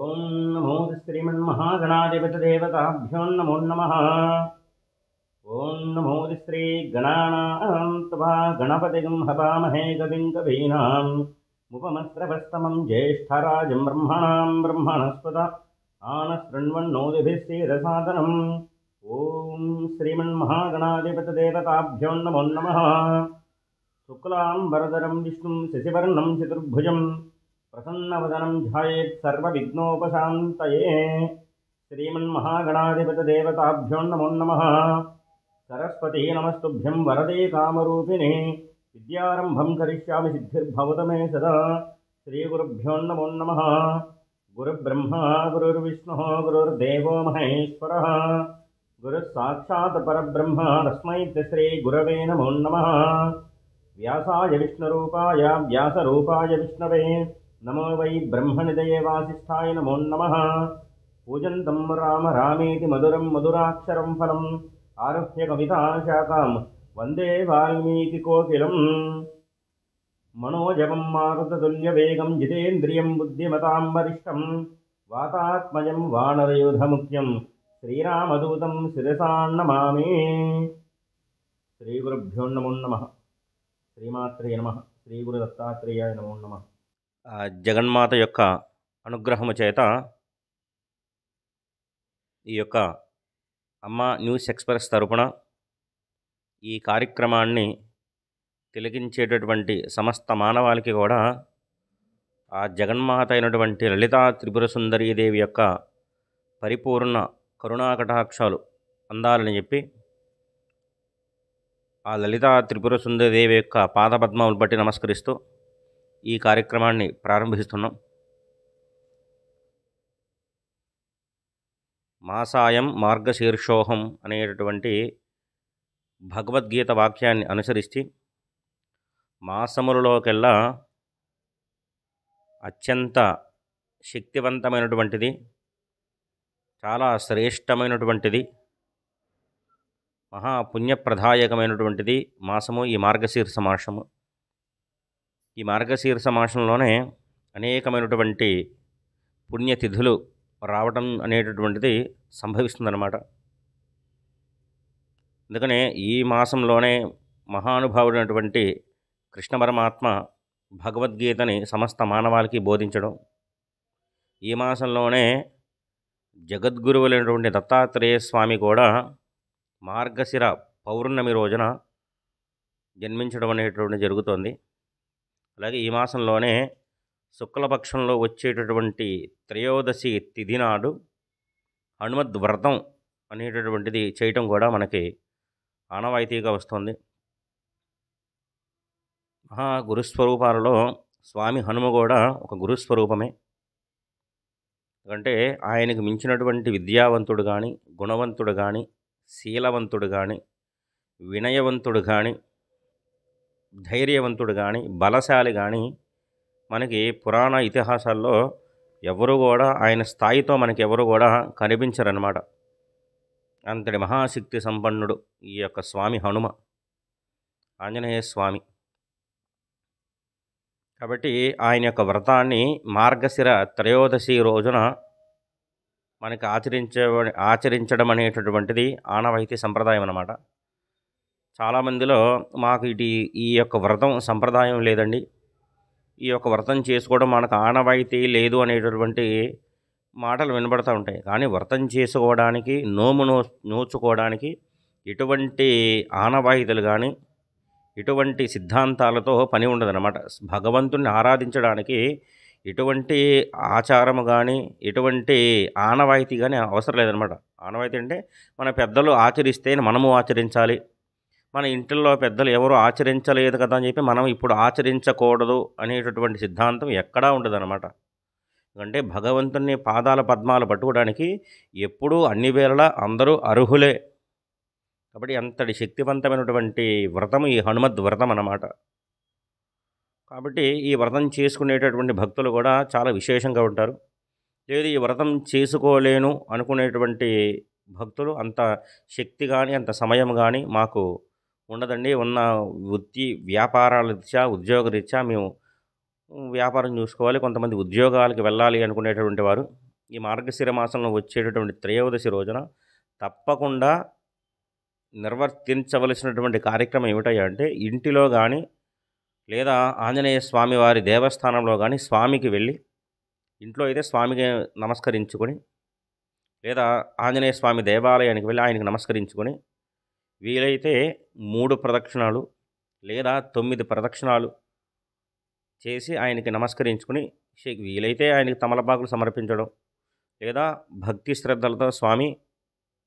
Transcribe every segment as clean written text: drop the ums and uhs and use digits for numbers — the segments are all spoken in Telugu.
ఓం నమో శ్రీమన్మహాగణాధిపతిదేవతాభ్యో నమో నమః. ఓం నమో శ్రీ గణానాం త్వా గణపతిం హవామహే కవిం కవీనాం ఉపమస్రవస్తమం జ్యేష్ఠరాజం బ్రహ్మణాం బ్రహ్మణస్పద ఆనశృణ్వన్నోదిభిస్సేదసాదనం. ఓం శ్రీమన్మహాగణాధిపతిదేవతాభ్యో నమో నమః. శుక్లాంబరధరం విష్ణుం శశివర్ణం చతుర్భుజం ప్రసన్నవదనం ధ్యాయేత్ సర్వవిఘ్నోపశాంతయే. శ్రీమన్మహాగణాధిపతిదేవతాభ్యో నమో నమః. సరస్వతీ నమస్తుభ్యం వరదే కామరూపిణే విద్యారంభం కరిష్యామి సిద్ధిర్భవతు మే సదా. శ్రీగురుభ్యో నమో నమః. గురుబ్రహ్మా గురుర్విష్ణుః గురుర్దేవో మహేశ్వరः గురుః సాక్షాత్ పరబ్రహ్మ తస్మై శ్రీ గురవే నమో నమః. వ్యాసాయ విష్ణురూపాయ వ్యాసరూపాయ విష్ణవే నమో వై బ్రహ్మనిదయే వాసిష్ఠాయ నమో నమః. పూజంతం రామ రామేతి మధురం మధురాక్షరం ఫలం ఆరుహ్య కవితాశాఖాం వందే వాల్మీకి కోకిలం. మనోజవం మారుతతుల్యవేగం జితేంద్రియం బుద్ధిమతాం వరిష్టం వాతాత్మజం వానరయూధముఖ్యం శ్రీరామదూతం శిరసా నమామి. శ్రీగురుభ్యో నమో నమః. శ్రీమాత్రే నమః. శ్రీ గురు దత్తాత్రేయాయ నమో నమః. జగన్మాత యొక్క అనుగ్రహము చేత ఈ యొక్క అమ్మ న్యూస్ ఎక్స్ప్రెస్ తరపున ఈ కార్యక్రమాన్ని తిలకించేటటువంటి సమస్త మానవాళికి కూడా ఆ జగన్మాత అయినటువంటి లలితా త్రిపుర సుందరీదేవి యొక్క పరిపూర్ణ కరుణాకటాక్షాలు అందాలని చెప్పి ఆ లలితా త్రిపుర సుందరీదేవి యొక్క పాదపద్మములు బట్టి నమస్కరిస్తూ ఈ కార్యక్రమాన్ని ప్రారంభిస్తున్నాం. మాసాయం మార్గశీర్షోహం అనేటటువంటి భగవద్గీత వాక్యాన్ని అనుసరించి మాసములలోకెల్లా అత్యంత శక్తివంతమైనటువంటిది, చాలా శ్రేష్టమైనటువంటిది, మహాపుణ్యప్రదాయకమైనటువంటిది మాసము ఈ మార్గశీర్ష మాసము. ఈ మార్గశీర్ష మాసంలోనే అనేకమైనటువంటి పుణ్యతిథులు రావడం అనేటటువంటిది సంభవిస్తుందన్నమాట. అందుకనే ఈ మాసంలోనే మహానుభావుడైనటువంటి కృష్ణ పరమాత్మ భగవద్గీతని సమస్త మానవాళికి బోధించడం, ఈ మాసంలోనే జగద్గురువులైనటువంటి దత్తాత్రేయ స్వామి కూడా మార్గశిర పౌర్ణమి రోజున జన్మించడం అనేటువంటి జరుగుతోంది. అలాగే ఈ మాసంలోనే శుక్లపక్షంలో వచ్చేటటువంటి త్రయోదశి తిథి నాడు హనుమద్వ్రతం అనేటటువంటిది చేయటం కూడా మనకి ఆనవాయితీగా వస్తుంది. మహా గురుస్వరూపాలలో స్వామి హనుమ కూడా ఒక గురుస్వరూపమే. అంటే ఆయనకు మించినటువంటి విద్యావంతుడు కానీ, గుణవంతుడు కానీ, శీలవంతుడు కానీ, వినయవంతుడు కానీ, ధైర్యవంతుడు కానీ, బలశాలి కానీ మనకి పురాణ ఇతిహాసాల్లో ఎవరు కూడా ఆయన స్థాయితో మనకి ఎవరు కూడా కనిపించరన్నమాట. అంతటి మహాశక్తి సంపన్నుడు ఈ యొక్క స్వామి హనుమ, ఆంజనేయ స్వామి. కాబట్టి ఆయన యొక్క వ్రతాన్ని మార్గశిర త్రయోదశి రోజున మనకి ఆచరించడం అనేటటువంటిది ఆనవాయితీ సంప్రదాయం అన్నమాట. చాలామందిలో మాకు ఈ యొక్క వ్రతం సంప్రదాయం లేదండి, ఈ యొక్క వ్రతం చేసుకోవడం మనకు ఆనవాయితీ లేదు అనేటటువంటి మాటలు వినబడుతూ ఉంటాయి. కానీ వ్రతం చేసుకోవడానికి, నోచుకోవడానికి ఎటువంటి ఆనవాయితీలు కానీ, ఎటువంటి సిద్ధాంతాలతో పని ఉండదన్నమాట. భగవంతుణ్ణి ఆరాధించడానికి ఎటువంటి ఆచారము కానీ, ఎటువంటి ఆనవాయితీ కానీ అవసరం లేదనమాట. ఆనవాయితీ అంటే మన పెద్దలు ఆచరిస్తే మనము ఆచరించాలి, మన ఇంటిల్లో పెద్దలు ఎవరు ఆచరించలేదు కదా అని చెప్పి మనం ఇప్పుడు ఆచరించకూడదు అనేటటువంటి సిద్ధాంతం ఎక్కడా ఉండదన్నమాట. అంటే భగవంతుని పాదాల పద్మాలు పట్టుకోవడానికి ఎప్పుడూ అన్ని వేళలా అందరూ అర్హులే. కాబట్టి అంతటి శక్తివంతమైనటువంటి వ్రతం ఈ హనుమద్ వ్రతం అన్నమాట. కాబట్టి ఈ వ్రతం చేసుకునేటటువంటి భక్తులు కూడా చాలా విశేషంగా ఉంటారు. లేదు ఈ వ్రతం చేసుకోలేను అనుకునేటువంటి భక్తులు అంత శక్తి కానీ, అంత సమయం కానీ మాకు ఉండదండి, ఉన్న వ్యాపారాల రీత్యా, ఉద్యోగ రీత్యా మేము వ్యాపారం చూసుకోవాలి, కొంతమంది ఉద్యోగాలకు వెళ్ళాలి అనుకునేటువంటి వారు ఈ మార్గశిర మాసంలో వచ్చేటటువంటి త్రయోదశి రోజున తప్పకుండా నిర్వర్తించవలసినటువంటి కార్యక్రమం ఏమిటయ్యా అంటే, ఇంటిలో గానీ, లేదా ఆంజనేయ స్వామి వారి దేవస్థానంలో గానీ స్వామికి వెళ్ళి, ఇంట్లో అయితే స్వామికి నమస్కరించుకొని, లేదా ఆంజనేయ స్వామి దేవాలయానికి వెళ్ళి ఆయనకి నమస్కరించుకొని, వీలైతే 3 ప్రదక్షిణాలు లేదా 9 ప్రదక్షిణాలు చేసి ఆయనకి నమస్కరించుకొని, వీలైతే ఆయనకి తమలపాకులు సమర్పించడం, లేదా భక్తి శ్రద్ధలతో స్వామి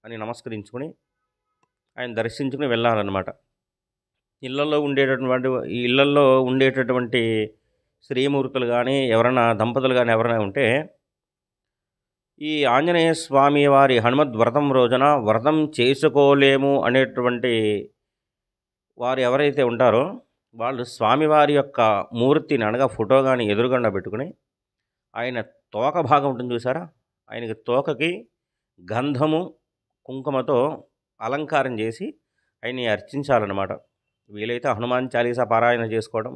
అని నమస్కరించుకొని, ఆయన దర్శించుకుని వెళ్ళాలన్నమాట. ఈ ఇళ్లల్లో ఉండేటటువంటి స్త్రీమూర్తులు గానీ, ఎవరైనా దంపతులు గానీ ఎవరైనా ఉంటే, ఈ ఆంజనేయ స్వామి వారి హనుమద్ వ్రతం రోజున వ్రతం చేసుకోలేము అనేటువంటి వారు ఎవరైతే ఉంటారో, వాళ్ళు స్వామివారి యొక్క మూర్తిని అనగా ఫోటో గాని ఎదురుగుండా పెట్టుకుని, ఆయన తోక భాగం ఉంటుంది చూసారా? ఆయనకి తోకకి గంధము, కుంకుమతో అలంకారం చేసి ఆయన్ని అర్చించాలన్నమాట. వీలైతే హనుమాన్ చాలీసా పారాయణ చేసుకోవడం,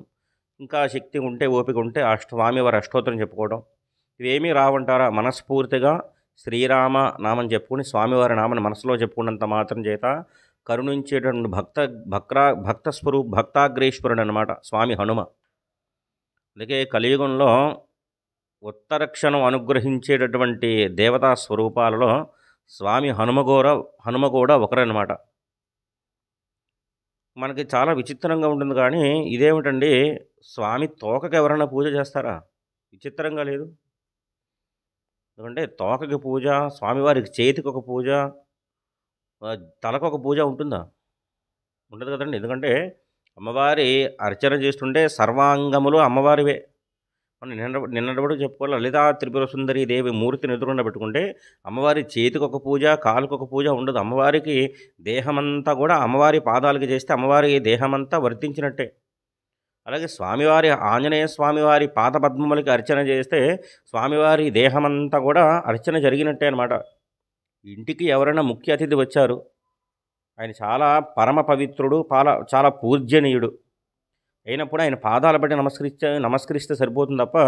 ఇంకా శక్తి ఉంటే, ఓపిక ఉంటే స్వామివారి అష్టోత్తరం చెప్పుకోవడం. ఇవేమీ రావంటారా? మనస్ఫూర్తిగా శ్రీరామ నామం చెప్పుకుని, స్వామివారి నామని మనసులో చెప్పుకున్నంత మాత్రం చేత కరుణించేటువంటి భక్తాగ్రేశ్వరుడు అనమాట స్వామి హనుమ. అందుకే కలియుగంలో ఉత్తరక్షణం అనుగ్రహించేటటువంటి దేవతా స్వరూపాలలో స్వామి హనుమ కూడా ఒకరనమాట. మనకి చాలా విచిత్రంగా ఉంటుంది కానీ, ఇదేమిటండి స్వామి తోకకి ఎవరైనా పూజ చేస్తారా? విచిత్రంగా లేదు? ఎందుకంటే తోకకి పూజ, స్వామివారికి చేతికి ఒక పూజ, తలకొక పూజ ఉంటుందా? ఉండదు కదండి. ఎందుకంటే అమ్మవారి అర్చన చేస్తుంటే సర్వాంగములు అమ్మవారివే. మనం నిన్నటి వరకు చెప్పుకోవాలి. లలితా త్రిపుర సుందరి దేవి మూర్తిని ఎదురుకుండా పెట్టుకుంటే అమ్మవారి చేతికి ఒక పూజ, కాలుకి ఒక పూజ ఉండదు. అమ్మవారికి దేహమంతా కూడా అమ్మవారి పాదాలకి చేస్తే అమ్మవారి దేహమంతా వర్తించినట్టే. అలాగే స్వామివారి ఆంజనేయ స్వామివారి పాదపద్మములకి అర్చన చేస్తే స్వామివారి దేహమంతా కూడా అర్చన జరిగినట్టే అనమాట. ఇంటికి ఎవరైనా ముఖ్య అతిథి వచ్చారు, ఆయన చాలా పరమ పవిత్రుడు, చాలా పూజ్యనీయుడు అయినప్పుడు ఆయన పాదాల బట్టి నమస్కరిస్తే సరిపోతుంది తప్ప,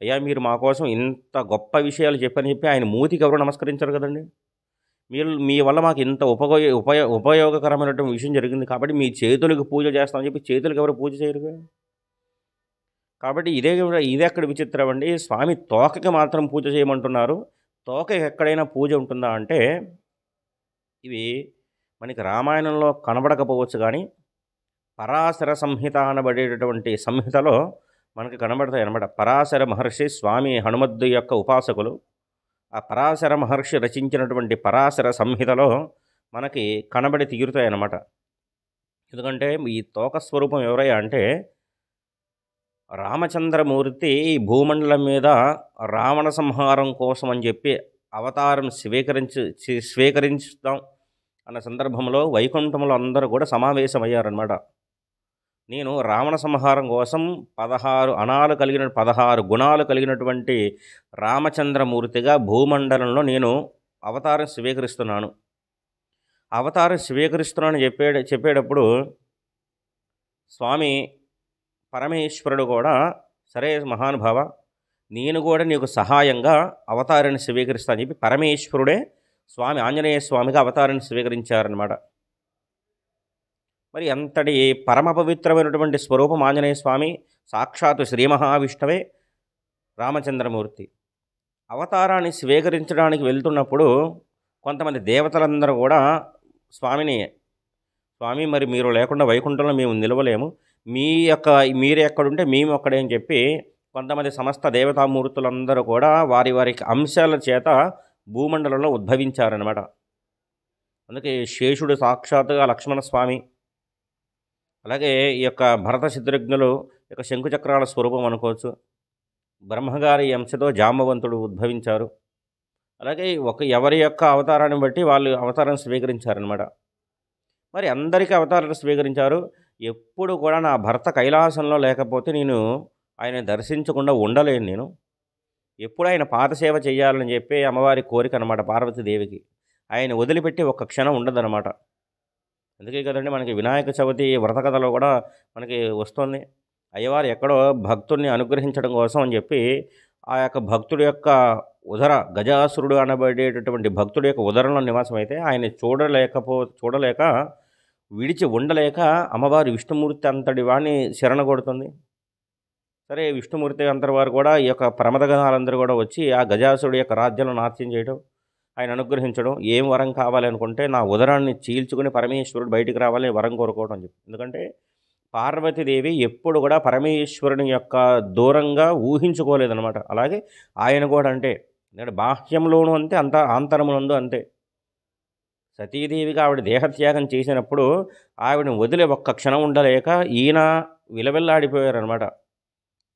అయ్యా మీరు మా కోసం ఇంత గొప్ప విషయాలు చెప్పని చెప్పి ఆయన మూతికి ఎవరు నమస్కరించరు కదండి. మీ వల్ల మాకు ఇంత ఉపయోగకరమైనటువంటి విషయం జరిగింది కాబట్టి మీ చేతులకు పూజ చేస్తామని చెప్పి చేతులకు ఎవరు పూజ చేయరుగా. కాబట్టి ఇదెక్కడ విచిత్రం అండి. స్వామి తోకకి మాత్రం పూజ చేయమంటున్నారు. తోకకి ఎక్కడైనా పూజ ఉంటుందా అంటే, ఇవి మనకి రామాయణంలో కనబడకపోవచ్చు కానీ పరాశర సంహిత అనబడేటటువంటి సంహితలో మనకి కనబడతాయి అన్నమాట. పరాశర మహర్షి స్వామి హనుమద్దు యొక్క ఉపాసకులు. ఆ పరాశర మహర్షి రచించినటువంటి పరాశర సంహితలో మనకి కనబడి తీరుతాయి అన్నమాట. ఎందుకంటే ఈ తోక స్వరూపం ఎవరయ్యా అంటే, రామచంద్రమూర్తి భూమండలం మీద రావణ సంహారం కోసం అని చెప్పి అవతారం స్వీకరించుతాం అన్న సందర్భంలో వైకుంఠంలో అందరూ కూడా సమావేశమయ్యారన్నమాట. నేను రావణ సంహారం కోసం 16 గుణాలు కలిగినటువంటి రామచంద్రమూర్తిగా భూమండలంలో నేను అవతారం స్వీకరిస్తున్నానని చెప్పేటప్పుడు స్వామి పరమేశ్వరుడు కూడా, సరే మహానుభావ, నేను కూడా నీకు సహాయంగా అవతారాన్ని స్వీకరిస్తా అని చెప్పి పరమేశ్వరుడే స్వామి ఆంజనేయ స్వామిగా అవతారాన్ని స్వీకరించారనమాట. మరి అంతటి పరమ పవిత్రమైనటువంటి స్వరూపం ఆంజనేయ స్వామి, సాక్షాత్తు శ్రీ మహావిష్ణువే రామచంద్రమూర్తి. అవతారాన్ని స్వీకరించడానికి వెళ్తున్నప్పుడు కొంతమంది దేవతలందరూ కూడా స్వామి మరి మీరు లేకుండా వైకుంఠంలో మేము నిలవలేము, మీరు ఎక్కడుంటే మేము అక్కడే అని చెప్పి కొంతమంది సమస్త దేవతామూర్తులందరూ కూడా వారికి అంశాల చేత భూమండలంలో ఉద్భవించారనమాట. అందుకే శేషుడు సాక్షాత్తుగా లక్ష్మణస్వామి, అలాగే ఈ యొక్క భరత శత్రుఘ్నులు యొక్క శంకుచక్రాల స్వరూపం అనుకోవచ్చు. బ్రహ్మగారి అంశతో జాంబవంతుడు ఉద్భవించారు. అలాగే ఎవరి యొక్క అవతారాన్ని బట్టి వాళ్ళు అవతారం స్వీకరించారనమాట. మరి అందరికీ అవతారాలు స్వీకరించారు. ఎప్పుడు కూడా నా భర్త కైలాసంలో లేకపోతే నేను ఆయన దర్శించకుండా ఉండలేను. నేను ఎప్పుడు ఆయన పాదసేవ చేయాలని చెప్పి అమ్మవారి కోరిక అనమాట పార్వతీదేవికి. ఆయన వదిలిపెట్టి ఒక్క క్షణం ఉండదన్నమాట. అందుకే కదండి మనకి వినాయక చవితి వ్రత కథలో కూడా మనకి వస్తుంది, అయ్యవారు ఎక్కడో భక్తుల్ని అనుగ్రహించడం కోసం అని చెప్పి ఆ యొక్క భక్తుడి యొక్క ఉదర గజాసురుడు అనబడేటటువంటి భక్తుడి యొక్క ఉదరంలో నివాసం అయితే ఆయన చూడలేక విడిచి ఉండలేక అమ్మవారి విష్ణుమూర్తి అంతటి వాడిని శరణగొడుతుంది. సరే విష్ణుమూర్తి అంతటి వారు కూడా ఈ యొక్క ప్రమదగణాలందరూ కూడా వచ్చి ఆ గజాసురుడి యొక్క రాజ్యంలో నాట్యం చేయడం, ఆయన అనుగ్రహించడం, ఏం వరం కావాలి అనుకుంటే నా ఉదరాన్ని చీల్చుకుని పరమేశ్వరుడు బయటికి రావాలని వరం కోరుకోవడం అని చెప్పి. ఎందుకంటే పార్వతీదేవి ఎప్పుడు కూడా పరమేశ్వరుని యొక్క దూరంగా ఊహించుకోలేదనమాట. అలాగే ఆయన కూడా అంటే ఎందుకంటే బాహ్యంలోనూ అంతే, ఆంతరమునందు అంతే. సతీదేవిగా ఆవిడ దేహత్యాగం చేసినప్పుడు ఆవిడని వదిలి ఒక్క క్షణం ఉండలేక ఈయన విలవిల్లాడిపోయారనమాట.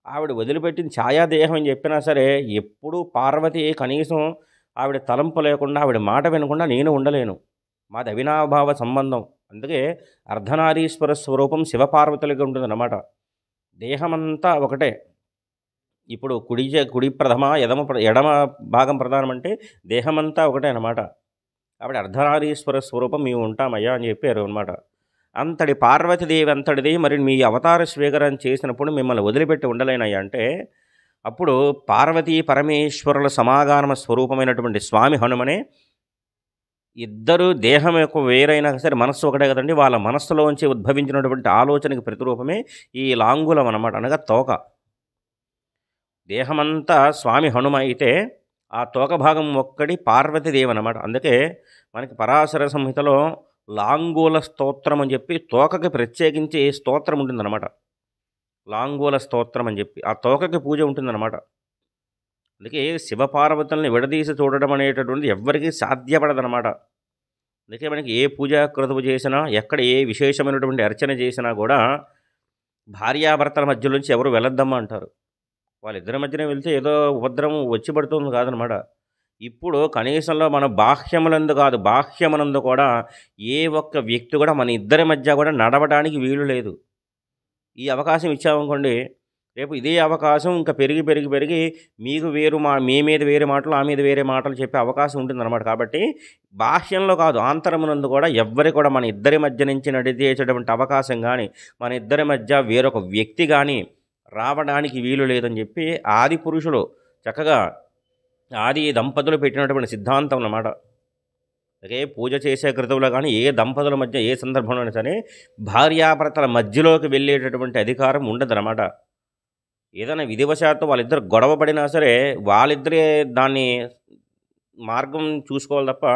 ఆవిడ వదిలిపెట్టిన ఛాయాదేహం అని చెప్పినా సరే ఎప్పుడూ పార్వతి కనీసం ఆవిడ తలంపు లేకుండా ఆవిడ మాట వినకుండా నేను ఉండలేను. మాది అవినాభావ సంబంధం. అందుకే అర్ధనారీశ్వర స్వరూపం శివపార్వతులకి ఉంటుందన్నమాట. దేహమంతా ఒకటే. ఇప్పుడు కుడి ప్రథమ ఎడమ భాగం ప్రధానం అంటే దేహమంతా ఒకటే అన్నమాట. ఆవిడ అర్ధనారీశ్వర స్వరూపం మేము ఉంటామయ్యా అని చెప్పారు అనమాట. అంతటి పార్వతీదేవి అంతటిది మరి మీ అవతార స్వీకారం చేసినప్పుడు మిమ్మల్ని వదిలిపెట్టి ఉండలేనయ్యా అంటే అప్పుడు పార్వతీ పరమేశ్వరుల సమాగమ స్వరూపమైనటువంటి స్వామి హనుమనే ఇద్దరు దేహం యొక్క వేరైనా సరే మనస్సు ఒకటే కదండి. వాళ్ళ మనస్సులోంచి ఉద్భవించినటువంటి ఆలోచనకి ప్రతిరూపమే ఈ లాంగులం అన్నమాట, అనగా తోక. దేహమంతా స్వామి హనుమ అయితే ఆ తోక భాగం ఒక్కటి పార్వతీదేవి అన్నమాట. అందుకే మనకి పరాశర సంహితలో లాంగూల స్తోత్రం అని చెప్పి తోకకి ప్రత్యేకించి స్తోత్రం ఉంటుందన్నమాట. లాంగూల స్తోత్రం అని చెప్పి ఆ తోకకి పూజ ఉంటుందన్నమాట. అందుకే శివపార్వతుల్ని విడదీసి చూడడం అనేటటువంటిది ఎవ్వరికీ సాధ్యపడదనమాట. అందుకే మనకి ఏ పూజా క్రతువు చేసినా ఎక్కడ ఏ విశేషమైనటువంటి అర్చన చేసినా కూడా భార్యాభర్తల మధ్యలోంచి ఎవరు వెళ్ళొద్దమ్మా అంటారు. వాళ్ళిద్దరి మధ్యనే వెళ్తే ఏదో ఉపద్రవం వచ్చి పడుతుంది కాదనమాట. ఇప్పుడు కనీసంలో మన బాహ్యములందు కాదు, బాహ్యమునందు కూడా ఏ ఒక్క వ్యక్తి కూడా మన ఇద్దరి మధ్య కూడా నడవడానికి వీలు లేదు. ఈ అవకాశం ఇచ్చామనుకోండి, రేపు ఇదే అవకాశం ఇంకా పెరిగి పెరిగి పెరిగి మీకు మీ మీద వేరే మాటలు, ఆ మీద వేరే మాటలు చెప్పే అవకాశం ఉంటుందన్నమాట. కాబట్టి బాహ్యంలో కాదు, ఆంతరమునందు కూడా ఎవ్వరి కూడా మన ఇద్దరి మధ్య నుంచి నడిచేటటువంటి అవకాశం కానీ, మన ఇద్దరి మధ్య వేరొక వ్యక్తి కానీ రావడానికి వీలు లేదని చెప్పి ఆది పురుషులు చక్కగా ఆది దంపతులు పెట్టినటువంటి సిద్ధాంతం అన్నమాట. అలాగే పూజ చేసే క్రతువులో కానీ ఏ దంపతుల మధ్య ఏ సందర్భంలోనే సరే భార్యాభర్తల మధ్యలోకి వెళ్ళేటటువంటి అధికారం ఉండదన్నమాట. ఏదైనా విధివశాత్తు వాళ్ళిద్దరు గొడవ పడినా సరే వాళ్ళిద్దరే దాన్ని మార్గం చూసుకోవాలి తప్ప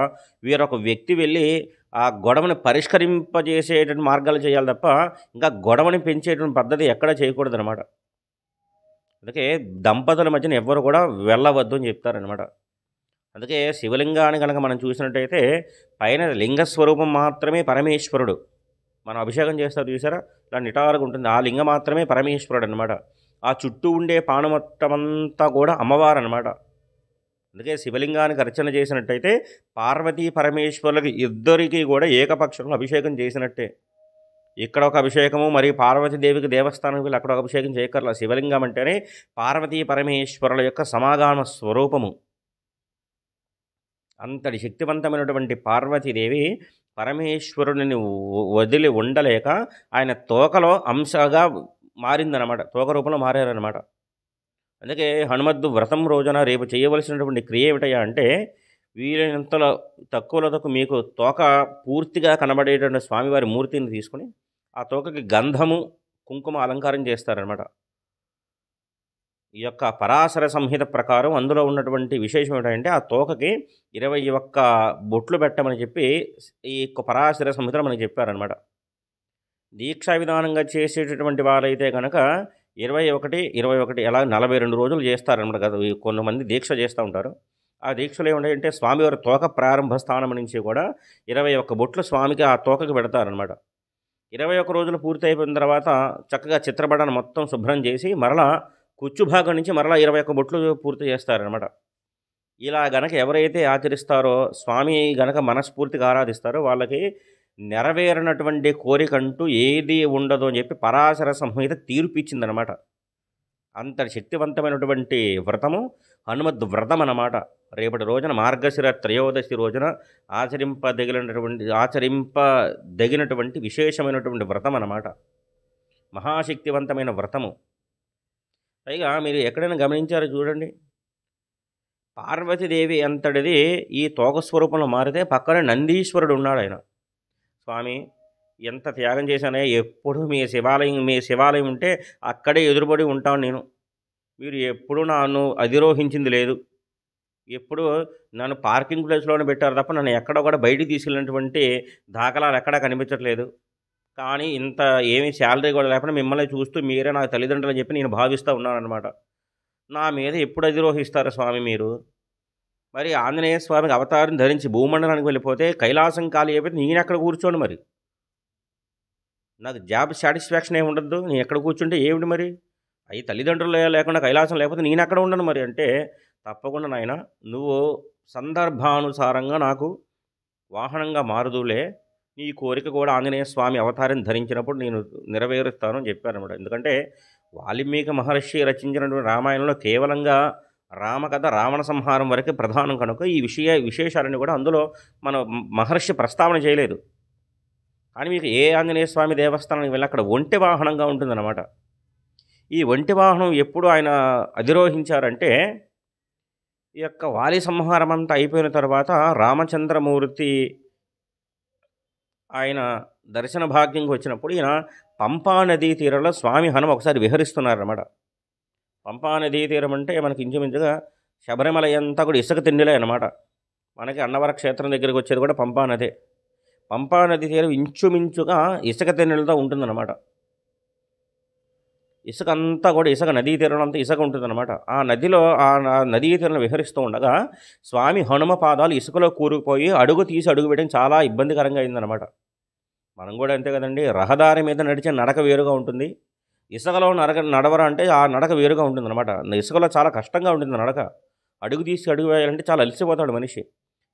వేరొక వ్యక్తి వెళ్ళి ఆ గొడవని పరిష్కరింపజేసేటువంటి మార్గాలు చేయాలి తప్ప ఇంకా గొడవని పెంచేటువంటి పద్ధతి ఎక్కడా చేయకూడదనమాట. అందుకే దంపతుల మధ్యన ఎవ్వరు కూడా వెళ్ళవద్దు అని చెప్తారనమాట. అందుకే శివలింగాన్ని కనుక మనం చూసినట్టయితే పైన లింగస్వరూపం మాత్రమే పరమేశ్వరుడు. మనం అభిషేకం చేస్తారు చూసారా, ఇలా నిటారుగా ఉంటుంది. ఆ లింగం మాత్రమే పరమేశ్వరుడు అనమాట. ఆ చుట్టూ ఉండే పానమట్టమంతా కూడా అమ్మవారు అనమాట. అందుకే శివలింగానికి అర్చన చేసినట్టయితే పార్వతీ పరమేశ్వరులకి ఇద్దరికీ కూడా ఏకపక్షంలో అభిషేకం చేసినట్టే. ఇక్కడ ఒక అభిషేకము, మరి పార్వతీదేవికి దేవస్థానానికి వెళ్ళి అక్కడ ఒక అభిషేకం చేయక్కర్లా. శివలింగం అంటేనే పార్వతీ పరమేశ్వరుల యొక్క సమాగమ స్వరూపము. అంతటి శక్తివంతమైనటువంటి పార్వతీదేవి పరమేశ్వరుని వదిలి ఉండలేక ఆయన తోకలో అంశగా మారిందనమాట, తోక రూపంలో మారారనమాట. అందుకే హనుమద్దు వ్రతం రోజున రేపు చేయవలసినటువంటి క్రియ ఏమిటయ్యా అంటే వీలైనంతలో తక్కువలో తక్కువ మీకు తోక పూర్తిగా కనబడేటువంటి స్వామివారి మూర్తిని తీసుకుని ఆ తోకకి గంధము కుంకుమ అలంకారం చేస్తారనమాట. ఈ యొక్క పరాశర సంహిత ప్రకారం అందులో ఉన్నటువంటి విశేషం ఏంటంటే ఆ తోకకి 21 బొట్లు పెట్టమని చెప్పి ఈ యొక్క పరాశర సంహితలో మనకి చెప్పారనమాట. దీక్షా విధానంగా చేసేటటువంటి వాళ్ళైతే కనుక 21 ఎలా 42 రోజులు చేస్తారనమాట కదా. కొంతమంది దీక్ష చేస్తూ ఉంటారు. ఆ దీక్షలు ఏముంటాయంటే స్వామివారి తోక ప్రారంభ స్థానం నుంచి కూడా 21 బొట్లు స్వామికి ఆ తోకకి పెడతారనమాట. 21 రోజులు పూర్తి అయిపోయిన తర్వాత చక్కగా చిత్రపటాన్ని మొత్తం శుభ్రం చేసి మరలా కుచ్చు భాగం నుంచి మరలా 21 బొట్లు పూర్తి చేస్తారనమాట. ఇలా గనక ఎవరైతే ఆచరిస్తారో, స్వామి గనక మనస్ఫూర్తిగా ఆరాధిస్తారో వాళ్ళకి నెరవేరినటువంటి కోరికంటూ ఏది ఉండదు అని చెప్పి పరాశర సంహిత తీర్పిచ్చిందనమాట. అంతటి శక్తివంతమైనటువంటి వ్రతము హనుమద్ వ్రతం అన్నమాట. రేపటి రోజున మార్గశిర త్రయోదశి రోజున ఆచరింపదగినటువంటి విశేషమైనటువంటి వ్రతం అన్నమాట. మహాశక్తివంతమైన వ్రతము. పైగా మీరు ఎక్కడైనా గమనించారో చూడండి, పార్వతీదేవి అంతటిది ఈ తోక స్వరూపంలో మారితే పక్కన నందీశ్వరుడు ఉన్నాడాయన. స్వామి ఎంత త్యాగం చేశానే, ఎప్పుడు మీ శివాలయం ఉంటే అక్కడే ఎదురుబడి ఉంటాను నేను. మీరు ఎప్పుడూ నన్ను అధిరోహించింది లేదు. ఎప్పుడూ నన్ను పార్కింగ్ ప్లేస్‌లోనే పెట్టారు తప్ప నన్ను ఎక్కడ కూడా బయటికి తీసుకెళ్ళినటువంటి దాఖలాలు ఎక్కడా కనిపించట్లేదు. కానీ ఇంత ఏమి శాలరీ కూడా లేకుండా మిమ్మల్ని చూస్తూ మీరే నాకు తల్లిదండ్రులని చెప్పి నేను భావిస్తా ఉన్నాననమాట. నా మీద ఎప్పుడు అధిరోహిస్తారు స్వామి మీరు? మరి ఆంజనేయ స్వామికి అవతారం ధరించి భూమండలానికి వెళ్ళిపోతే కైలాసం ఖాళీ అయిపోతే నేనెక్కడ కూర్చోను మరి? నాకు జాబ్ సాటిస్ఫాక్షన్ ఏమి ఉండద్దు. నేను ఎక్కడ కూర్చుంటే ఏమిటి మరి? అయి తల్లిదండ్రులు లేకుండా కైలాసం లేకపోతే నేనెక్కడ ఉండను మరి అంటే, తప్పకుండా నాయనా నువ్వు సందర్భానుసారంగా నాకు వాహనంగా మారుదువులే. నీ కోరిక కూడా ఆంజనేయ స్వామి అవతారం ధరించినప్పుడు నేను నెరవేరుస్తాను అని చెప్పారనమాట. ఎందుకంటే వాల్మీకి మహర్షి రచించినటువంటి రామాయణంలో కేవలంగా రామకథ, రావణ సంహారం వరకే ప్రధానం కనుక ఈ విశేషాలన్నీ కూడా అందులో మన మహర్షి ప్రస్తావన చేయలేదు. కానీ మీకు ఏ ఆంజనేయ స్వామి దేవస్థానానికి వెళ్ళి అక్కడ ఒంటె వాహనంగా ఉంటుందన్నమాట. ఈ ఒంటె వాహనం ఎప్పుడు ఆయన అధిరోహించారంటే, ఈ యొక్క వాలి సంహారం అంతా అయిపోయిన తర్వాత రామచంద్రమూర్తి ఆయన దర్శన భాగ్యంకి వచ్చినప్పుడు ఈయన పంపా నదీ తీరంలో స్వామి హనుమ ఒకసారి విహరిస్తున్నారన్నమాట. పంపా నదీ తీరం అంటే మనకి ఇంచుమించుగా శబరిమల అంతా కూడా ఇసుక తిండిలే అన్నమాట. మనకి అన్నవర క్షేత్రం దగ్గరికి వచ్చేది కూడా పంపా నదే. పంపా నది తీరం ఇంచుమించుగా ఇసుక తిన్నెలతో ఉంటుందన్నమాట. ఇసుక అంతా కూడా ఇసుక నదీ తీరంలో అంతా ఇసుక ఉంటుందన్నమాట. ఆ నదిలో నదీ తీరంలో విహరిస్తూ ఉండగా స్వామి హనుమ పాదాలు ఇసుకలో కూరుకుపోయి అడుగు తీసి అడుగు వేయడం చాలా ఇబ్బందికరంగా అయిందన్నమాట. మనం కూడా అంతే కదండి. రహదారి మీద నడిచే నడక వేరుగా ఉంటుంది. ఇసుకలో నడవరా అంటే ఆ నడక వేరుగా ఉంటుందన్నమాట. ఇసుకలో చాలా కష్టంగా ఉంటుంది నడక. అడుగు తీసి అడుగు వేయాలంటే చాలా అలసిపోతాడు మనిషి.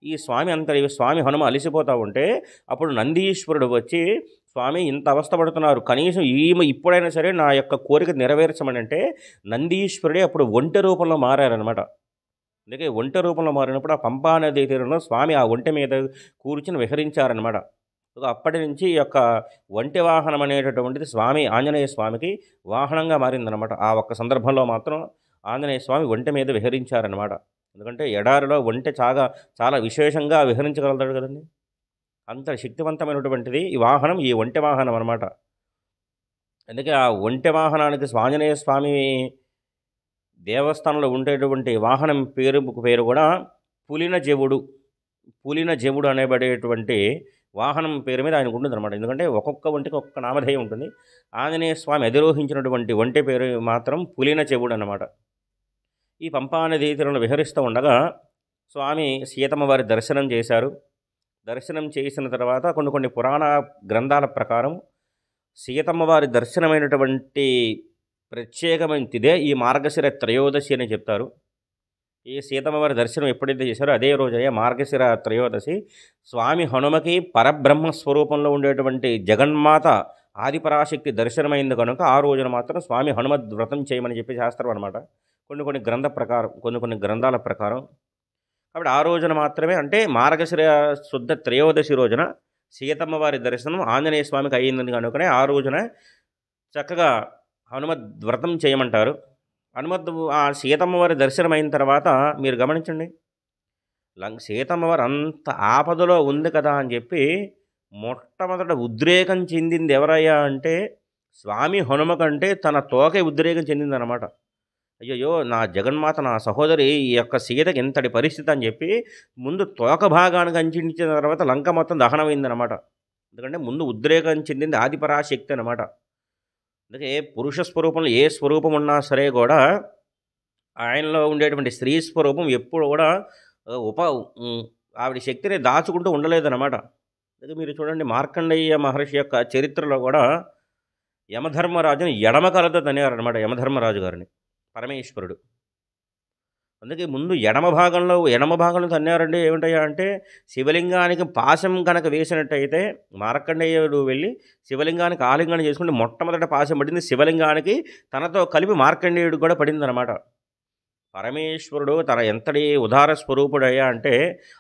ఈ స్వామి హనుమ అలసిపోతూ ఉంటే అప్పుడు నందీశ్వరుడు వచ్చి, స్వామి ఇంత అవస్థ పడుతున్నారు, కనీసం ఈమె ఇప్పుడైనా సరే నా యొక్క కోరిక నెరవేర్చమని అంటే నందీశ్వరుడే అప్పుడు ఒంటె రూపంలో మారారనమాట. అందుకే ఒంటె రూపంలో మారినప్పుడు ఆ పంపా నదీ తీరంలో స్వామి ఆ ఒంటె మీద కూర్చుని విహరించారనమాట. అప్పటి నుంచి ఈ యొక్క ఒంటె వాహనం అనేటటువంటిది స్వామి ఆంజనేయ స్వామికి వాహనంగా మారిందనమాట. ఆ ఒక్క సందర్భంలో మాత్రం ఆంజనేయ స్వామి ఒంటె మీద విహరించారనమాట. ఎందుకంటే ఎడారిలో ఒంటె చాలా విశేషంగా విహరించగలుగుతాడు కదండి. అంత శక్తివంతమైనటువంటిది ఈ వాహనం, ఈ ఒంటె వాహనం అనమాట. అందుకే ఆ ఒంటె వాహనానికి ఆంజనేయ స్వామి దేవస్థానంలో ఉండేటువంటి వాహనం పేరు కూడా పులిన జెవుడు అనేబడేటువంటి వాహనం పేరు మీద ఆయనకు ఉంటుందన్నమాట. ఎందుకంటే ఒక్కొక్క ఒంటికి ఒక్కొక్క నామధేయం ఉంటుంది. ఆంజనేయ స్వామి అధిరోహించినటువంటి ఒంటె పేరు మాత్రం పులిన చెవుడు అన్నమాట. ఈ పంపా నదీ తీరంలో విహరిస్తూ ఉండగా స్వామి సీతమ్మ వారి దర్శనం చేశారు. దర్శనం చేసిన తర్వాత కొన్ని పురాణ గ్రంథాల ప్రకారం సీతమ్మ వారి దర్శనమైనటువంటి ప్రత్యేకమైనదే ఈ మార్గశిర త్రయోదశి అని చెప్తారు. ఈ సీతమ్మ వారి దర్శనం ఎప్పుడైతే చేశారో అదే రోజయ్య మార్గశిర త్రయోదశి. స్వామి హనుమకి పరబ్రహ్మ స్వరూపంలో ఉండేటువంటి జగన్మాత ఆదిపరాశక్తి దర్శనమైంది కనుక ఆ రోజున మాత్రం స్వామి హనుమద్ వ్రతం చేయమని చెప్పి చేస్తారు అనమాట. కొన్ని గ్రంథాల ప్రకారం. కాబట్టి ఆ రోజున మాత్రమే, అంటే మార్గశిర శుద్ధ త్రయోదశి రోజున సీతమ్మ వారి దర్శనం ఆంజనేయ స్వామికి అయ్యిందని కనుకనే ఆ రోజున చక్కగా హనుమద్ వ్రతం చేయమంటారు. ఆ సీతమ్మ వారి దర్శనం అయిన తర్వాత మీరు గమనించండి, సీతమ్మ వారు అంత ఆపదలో ఉంది కదా అని చెప్పి మొట్టమొదట ఉద్రేకం చెందింది ఎవరయ్యా అంటే స్వామి హనుమ కంటే తన తోకే ఉద్రేకం చెందిందనమాట. అయ్యయ్యో నా జగన్మాత, నా సహోదరి ఈ యొక్క సీతకి ఎంతటి పరిస్థితి అని చెప్పి ముందు తోక భాగానికి అంచించిన తర్వాత లంక మొత్తం దహనమైందనమాట. ఎందుకంటే ముందు ఉద్రేకం చెందింది ఆదిపరాశక్తి అనమాట. అందుకే పురుష స్వరూపంలో ఏ స్వరూపం ఉన్నా సరే కూడా ఆయనలో ఉండేటువంటి స్త్రీ స్వరూపం ఎప్పుడు కూడా ఆవిడ శక్తిని దాచుకుంటూ ఉండలేదన్నమాట. అందుకే మీరు చూడండి మార్కండేయ మహర్షి యొక్క చరిత్రలో కూడా యమధర్మరాజుని ఎడమ కలతో తనేవారనమాట. యమధర్మరాజు గారిని పరమేశ్వరుడు. అందుకే ముందు ఎడమ భాగంలో తన్నారండి. ఏమిటయ్యా అంటే శివలింగానికి పాశం కనుక వేసినట్టయితే మార్కండేయుడు వెళ్ళి శివలింగానికి ఆలింగనం చేసుకుంటే మొట్టమొదట పాశం పడింది శివలింగానికి, తనతో కలిపి మార్కండేయుడు కూడా పడిందనమాట. పరమేశ్వరుడు తన ఎంతటి ఉదార స్వరూపుడయ్యా అంటే,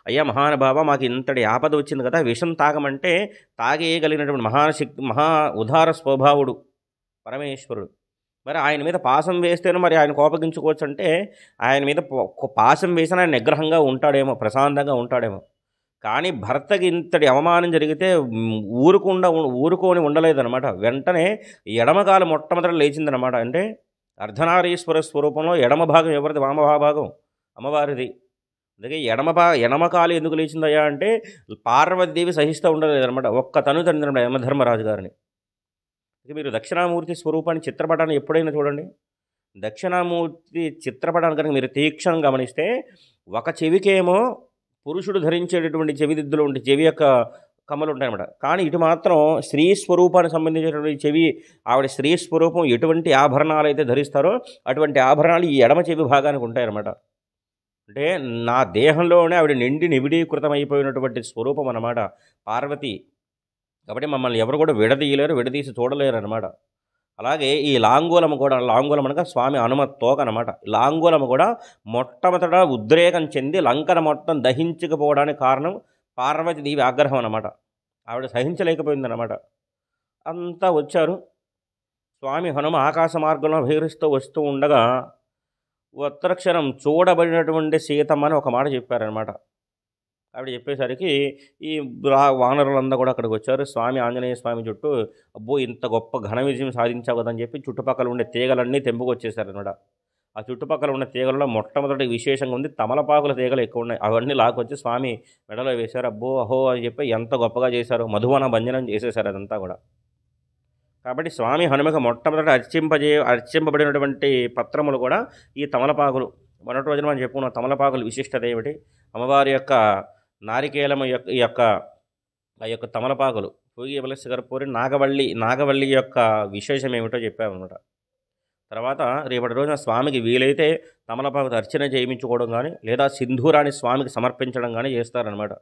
అయ్యా మహానుభావ మాకు ఇంతటి ఆపద వచ్చింది కదా, విషం తాగమంటే తాగేయగలిగినటువంటి మహా ఉదార స్వభావుడు పరమేశ్వరుడు. మరి ఆయన మీద పాశం వేస్తేనే మరి ఆయన కోపగించుకోవచ్చు అంటే, ఆయన మీద పాశం వేసిన ఆయన నిగ్రహంగా ఉంటాడేమో, ప్రశాంతంగా ఉంటాడేమో. కానీ భర్తకి ఇంతటి అవమానం జరిగితే ఊరుకోని ఉండలేదనమాట. వెంటనే ఎడమకాలు మొట్టమొదట లేచిందనమాట. అంటే అర్ధనారీశ్వర స్వరూపంలో ఎడమ భాగం ఎవరిది? వామభాగం అమ్మవారిది. అందుకే ఎడమ కాలు ఎందుకు లేచిందయ్యా అంటే పార్వతీదేవి సహిస్తూ ఉండలేదనమాట. ఒక్క తను తండ్రి యమధర్మరాజు గారిని. ఇక మీరు దక్షిణామూర్తి స్వరూపాన్ని చిత్రపటాన్ని ఎప్పుడైనా చూడండి. దక్షిణామూర్తి చిత్రపటాన్ని కనుక మీరు తీక్షణం గమనిస్తే ఒక చెవికేమో పురుషుడు ధరించేటటువంటి చెవిదిద్దులు ఉంటే చెవి యొక్క కమ్మలు ఉంటాయన్నమాట. కానీ ఇటు మాత్రం స్త్రీ స్వరూపానికి సంబంధించినటువంటి చెవి, ఆవిడ స్త్రీ స్వరూపం ఎటువంటి ఆభరణాలు అయితే ధరిస్తారో అటువంటి ఆభరణాలు ఈ ఎడమ చెవి భాగానికి ఉంటాయన్నమాట. అంటే నా దేహంలోనే ఆవిడ నిండి నిబిడీకృతమైపోయినటువంటి స్వరూపం అన్నమాట పార్వతి. కాబట్టి మమ్మల్ని ఎవరు కూడా విడదీయలేరు, విడదీసి చూడలేరు అనమాట. అలాగే ఈ లాంగూలము కూడా, లాంగూలం అనగా స్వామి హనుమత్ తోక అనమాట. లాంగూలము కూడా మొట్టమొదట ఉద్రేకం చెంది లంకను మొత్తం దహించకపోవడానికి కారణం పార్వతీదేవి ఆగ్రహం అనమాట. ఆవిడ సహించలేకపోయిందనమాట. అంతా వచ్చారు. స్వామి హనుమ ఆకాశ మార్గంలో విహరిస్తూ వస్తూ ఉండగా ఉత్తరక్షణం చూడబడినటువంటి సీతమ్మని ఒక మాట చెప్పారనమాట. ఆవిడ చెప్పేసరికి ఈ వానరులందరూ కూడా అక్కడికి వచ్చారు. స్వామి ఆంజనేయ స్వామి చుట్టూ అబ్బో ఇంత గొప్ప ఘన విజయం సాధించావు కదని చెప్పి చుట్టుపక్కల ఉండే తీగలన్నీ తెంపుకొచ్చేసారనమాట. ఆ చుట్టుపక్కల ఉన్న తీగలలో మొట్టమొదటి విశేషంగా ఉంది తమలపాకుల తీగలు ఎక్కువ ఉన్నాయి. అవన్నీ లాక్కొచ్చి స్వామి మెడలో వేశారు. అబ్బో అహో అని చెప్పి ఎంత గొప్పగా చేశారు, మధువన భంజనం చేసేశారు అదంతా కూడా. కాబట్టి స్వామి హనుమకు మొట్టమొదట అర్చింపబడినటువంటి పత్రములు కూడా ఈ తమలపాకులు. మొన్నటి రోజున మనం చెప్పుకున్నాం తమలపాకుల విశిష్టత ఏమిటి, అమ్మవారి యొక్క నారికేలము యొక్క ఆ యొక్క తమలపాకులు పూగి వలస కర్పూరి నాగవల్లి యొక్క విశేషం ఏమిటో చెప్పామన్నమాట. తర్వాత రేపటి రోజున స్వామికి వీలైతే తమలపాకుతో అర్చన చేయించుకోవడం కానీ లేదా సింధూరాన్ని స్వామికి సమర్పించడం కానీ చేస్తారనమాట.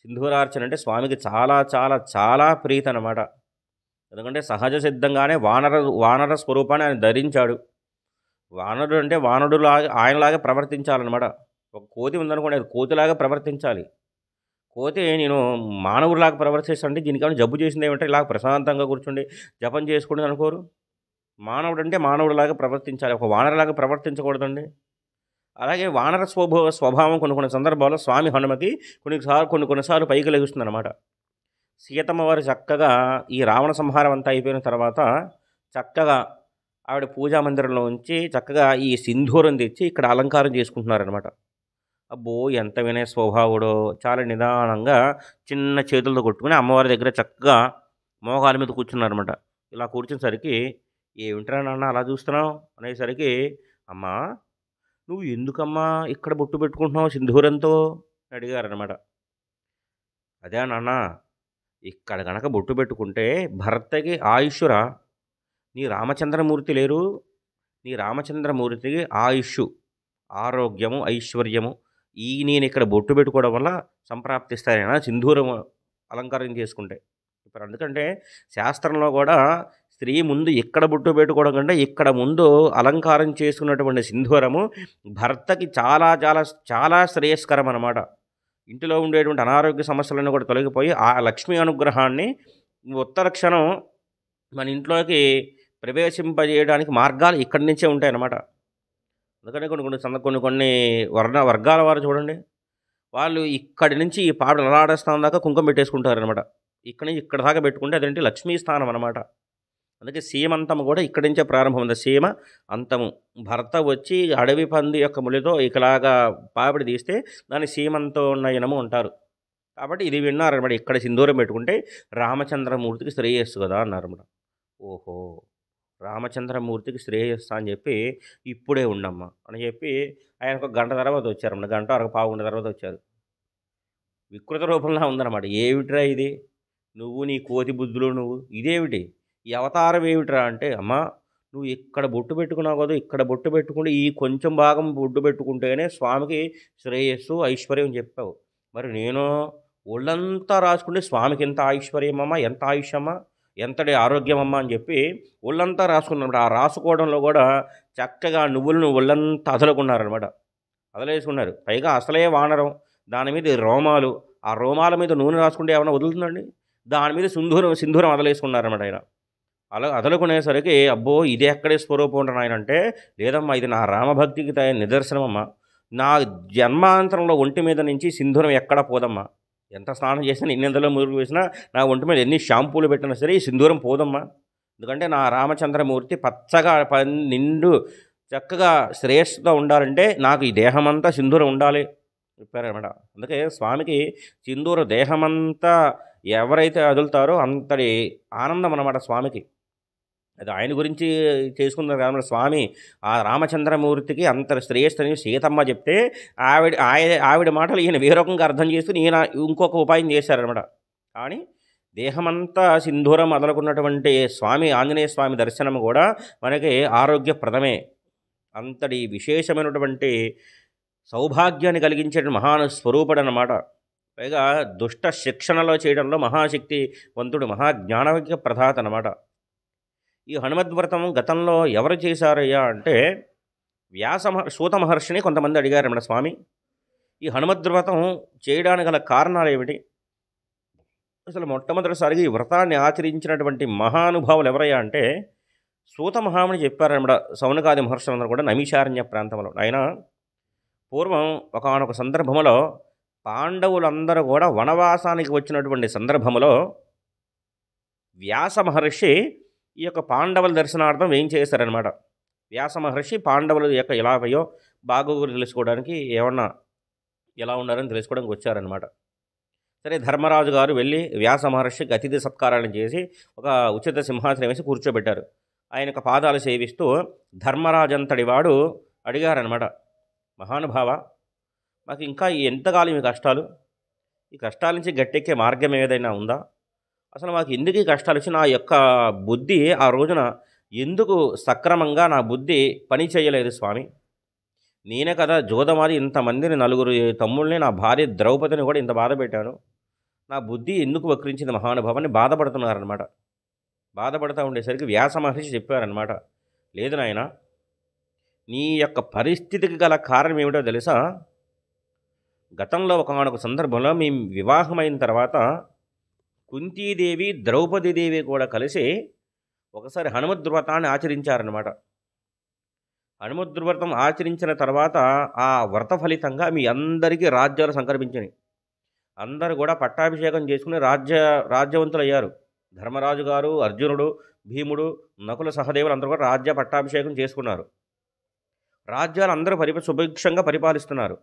సింధూరార్చన అంటే స్వామికి చాలా చాలా చాలా ప్రీతి అనమాట. ఎందుకంటే సహజ సిద్ధంగానే వానర స్వరూపాన్ని ఆయన ధరించాడు. వానరుడు అంటే వానరులాగా ఆయనలాగా ప్రవర్తించాలన్నమాట. ఒక కోతి ఉందనుకోండి, అది కోతిలాగా ప్రవర్తించాలి. కోతి నేను మానవుడిలాగా ప్రవర్తిస్తుంటే దీనికన్నా జబ్బు చేసింది ఏమంటే ఇలా ప్రశాంతంగా కూర్చుండి జపం చేసుకుంటుంది అనుకోరు. మానవుడు అంటే మానవుడిలాగా ప్రవర్తించాలి, ఒక వానరలాగా ప్రవర్తించకూడదండి. అలాగే వానర స్వభావం కొన్ని సందర్భాల్లో స్వామి హనుమకి కొన్నిసార్లు పైకి లెగుస్తుంది అనమాట. సీతమ్మ వారు చక్కగా ఈ రావణ సంహారం అంతా అయిపోయిన తర్వాత చక్కగా ఆవిడ పూజా మందిరంలో ఉంచి చక్కగా ఈ సింధూరం తెచ్చి ఇక్కడ అలంకారం చేసుకుంటున్నారనమాట. అబ్బో ఎంత వినయ స్వభావుడో, చాలా నిదానంగా చిన్న చేతులతో కొట్టుకుని అమ్మవారి దగ్గర చక్కగా మోకాల మీద కూర్చున్నారనమాట. ఇలా కూర్చునేసరికి ఏమిట్రా నాన్న అలా చూస్తున్నావు అనేసరికి, అమ్మా నువ్వు ఎందుకమ్మా ఇక్కడ బొట్టు పెట్టుకుంటున్నావు సింధూరంతో అడిగారనమాట. అదే నాన్న, ఇక్కడ గనక బొట్టు పెట్టుకుంటే భర్తకి ఆయుష్రా, నీ రామచంద్రమూర్తి లేరు, నీ రామచంద్రమూర్తికి ఆయుష్, ఆరోగ్యము, ఐశ్వర్యము నేను ఇక్కడ బొట్టు పెట్టుకోవడం వల్ల సంప్రాప్తిస్తాయన సింధూరం అలంకారం చేసుకుంటే. ఇప్పుడు అందుకంటే శాస్త్రంలో కూడా స్త్రీ ముందు ఇక్కడ బొట్టు పెట్టుకోవడం కంటే ఇక్కడ ముందు అలంకారం చేసుకున్నటువంటి సింధూరము భర్తకి చాలా చాలా చాలా శ్రేయస్కరం అన్నమాట. ఇంటిలో ఉండేటువంటి అనారోగ్య సమస్యలన్నీ కూడా తొలగిపోయి ఆ లక్ష్మీ అనుగ్రహాన్ని ఉత్తర క్షణం మన ఇంట్లోకి ప్రవేశింపజేయడానికి మార్గాలు ఇక్కడి నుంచే ఉంటాయన్నమాట. అందుకని కొన్ని వర్గాల వారు చూడండి, వాళ్ళు ఇక్కడి నుంచి ఈ పాపడు నలాడస్థానం దాకా కుంకుమ పెట్టేసుకుంటారనమాట. ఇక్కడి నుంచి ఇక్కడ దాకా పెట్టుకుంటే అదేంటి లక్ష్మీ స్థానం అనమాట. అందుకే సీమంతము కూడా ఇక్కడి నుంచే ప్రారంభం ఉంది. సీమ అంతము, భర్త వచ్చి అడవి పంది యొక్క ములితో ఇకలాగా పాపిడి తీస్తే దాన్ని సీమంతోన్నయనము అంటారు. కాబట్టి ఇది విన్నారనమాట. ఇక్కడ సింధూరం పెట్టుకుంటే రామచంద్రమూర్తికి శ్రేయస్సు కదా అన్నారన్నమాట. ఓహో, రామచంద్రమూర్తికి శ్రేయస్సు అని చెప్పి ఇప్పుడే ఉండమ్మా అని చెప్పి ఆయన ఒక గంట తర్వాత వచ్చారన్నమాట. గంట అరగ పావుగంట తర్వాత వచ్చారు. వికృత రూపంలో ఉందన్నమాట. ఏమిట్రా ఇది, నువ్వు నీ కోతి బుద్ధులు నువ్వు ఇదేమిటి, ఈ అవతారం ఏమిట్రా అంటే, అమ్మా నువ్వు ఇక్కడ బొట్టు పెట్టుకున్నావు కదా, ఇక్కడ బొట్టు పెట్టుకుంటే ఈ కొంచెం భాగం బొట్టు పెట్టుకుంటేనే స్వామికి శ్రేయస్సు ఐశ్వర్యం చెప్పావు. మరి నేను ఒళ్ళంతా రాసుకుంటే స్వామికి ఎంత ఐశ్వర్యం అమ్మా, ఎంత ఆయుష్యమ్మా, ఎంతటి ఆరోగ్యం అమ్మా అని చెప్పి ఒళ్ళంతా రాసుకున్నమాట. ఆ రాసుకోవడంలో కూడా చక్కగా నువ్వులను ఒళ్ళంతా అదలుకున్నారనమాట. అదలేసుకున్నారు. పైగా అసలే వానరం, దాని మీద రోమాలు, ఆ రోమాల మీద నూనె రాసుకుంటే ఏమైనా వదులుతుందండి, దాని మీద సింధూరం అదలేసుకున్నారన్నమాట ఆయన. అలా అదలుకునేసరికి అబ్బో! ఇది ఎక్కడి స్వరూపం రా నాయనంటే, లేదమ్మా ఇది నా రామభక్తికి నిదర్శనమమ్మా. నా జన్మాంతరంలో ఒంటి మీద నుంచి సింధూరం ఎక్కడా పోదమ్మా. ఎంత స్నానం చేసినా, ఎన్ని ఇందులో మురుగు వేసినా, నా ఒంటి మీద ఎన్ని షాంపూలు పెట్టినా సరే ఈ సింధూరం పోదమ్మా. ఎందుకంటే నా రామచంద్రమూర్తి పచ్చగా నిండు చక్కగా శ్రేయస్సుతో ఉండాలంటే నాకు ఈ దేహమంతా సింధూరం ఉండాలి చెప్పారనమాట. అందుకే స్వామికి సింధూర దేహమంతా ఎవరైతే వదులుతారో అంతటి ఆనందం అన్నమాట స్వామికి. అది ఆయన గురించి చేసుకున్నారు కాబట్టి స్వామి ఆ రామచంద్రమూర్తికి అంతటి శ్రేయస్సుని సీతమ్మ చెప్తే ఆవిడ మాటలు ఈయన వేరే రకంగా అర్థం చేసుకుని ఈయన ఇంకొక ఉపాయం చేశారనమాట. కానీ దేహమంతా సింధూరం మొదలుకున్నటువంటి స్వామి ఆంజనేయ స్వామి దర్శనం కూడా మనకి ఆరోగ్యప్రదమే. అంతటి విశేషమైనటువంటి సౌభాగ్యాన్ని కలిగించే మహాను స్వరూపుడు అన్నమాట. పైగా దుష్ట శిక్షణలో చేయడంలో మహాశక్తివంతుడు, మహాజ్ఞానవిజ్ఞ ప్రదాత అన్నమాట. ఈ హనుమద్వ్రతం గతంలో ఎవరు చేశారయ్యా అంటే సూత మహర్షిని కొంతమంది అడిగారన్నమాట. స్వామి ఈ హనుమద్వ్రతం చేయడానికి గల కారణాలు ఏమిటి? అసలు మొట్టమొదటిసారిగా ఈ వ్రతాన్ని ఆచరించినటువంటి మహానుభావులు ఎవరయ్యా అంటే సూత మహాముని చెప్పారన్నమాట. సౌనకాది మహర్షులందరూ కూడా నైమిషారణ్య ప్రాంతంలో. ఆయన పూర్వం ఒకానొక సందర్భంలో పాండవులందరూ కూడా వనవాసానికి వచ్చినటువంటి సందర్భంలో వ్యాస మహర్షి ఈ యొక్క పాండవుల దర్శనార్థం ఏం చేశారనమాట. వ్యాస మహర్షి పాండవుల యొక్క ఎలాగయో బాగోగులు తెలుసుకోవడానికి ఏమన్నా ఎలా ఉన్నారని తెలుసుకోవడానికి వచ్చారనమాట. సరే ధర్మరాజు గారు వెళ్ళి వ్యాస మహర్షికి అతిథి సత్కారాలను చేసి ఒక ఉచిత సింహాసనం వేసి కూర్చోబెట్టారు. ఆయన యొక్క పాదాలు సేవిస్తూ ధర్మరాజు అంతటి వాడు అడిగారనమాట, మహానుభావ మాకు ఇంకా ఎంతకాలం ఈ కష్టాలు, ఈ కష్టాల నుంచి గట్టెక్కే మార్గం ఏదైనా ఉందా? అసలు మాకు ఎందుకు ఈ కష్టాలు వచ్చి నా యొక్క బుద్ధి ఆ రోజున ఎందుకు సక్రమంగా నా బుద్ధి పని చేయలేదు స్వామి? నేనే కదా జోదమాది ఇంతమందిని నలుగురు తమ్ముళ్ళని నా భార్య ద్రౌపదిని కూడా ఇంత బాధ పెట్టాను. నా బుద్ధి ఎందుకు వక్రించింది మహానుభావాన్ని బాధపడుతున్నారనమాట. బాధపడుతూ ఉండేసరికి వ్యాస మహర్షి చెప్పారనమాట, లేదు నాయన నీ యొక్క పరిస్థితికి గల కారణం ఏమిటో తెలుసా? గతంలో ఒకనొక సందర్భంలో మీ వివాహమైన తర్వాత కుంతీదేవి ద్రౌపదీదేవి కూడా కలిసి ఒకసారి హనుమద్వ్రతాన్ని ఆచరించారనమాట. హనుమద్వ్రతం ఆచరించిన తర్వాత ఆ వ్రత ఫలితంగా మీ అందరికీ రాజ్యాలు సంక్రమించినాయి. అందరూ కూడా పట్టాభిషేకం చేసుకుని రాజ్యవంతులు అయ్యారు. ధర్మరాజు గారు, అర్జునుడు, భీముడు, నకుల సహదేవులు అందరూ కూడా రాజ్య పట్టాభిషేకం చేసుకున్నారు. రాజ్యాలు అందరూ సుభిక్షంగా పరిపాలిస్తున్నారు.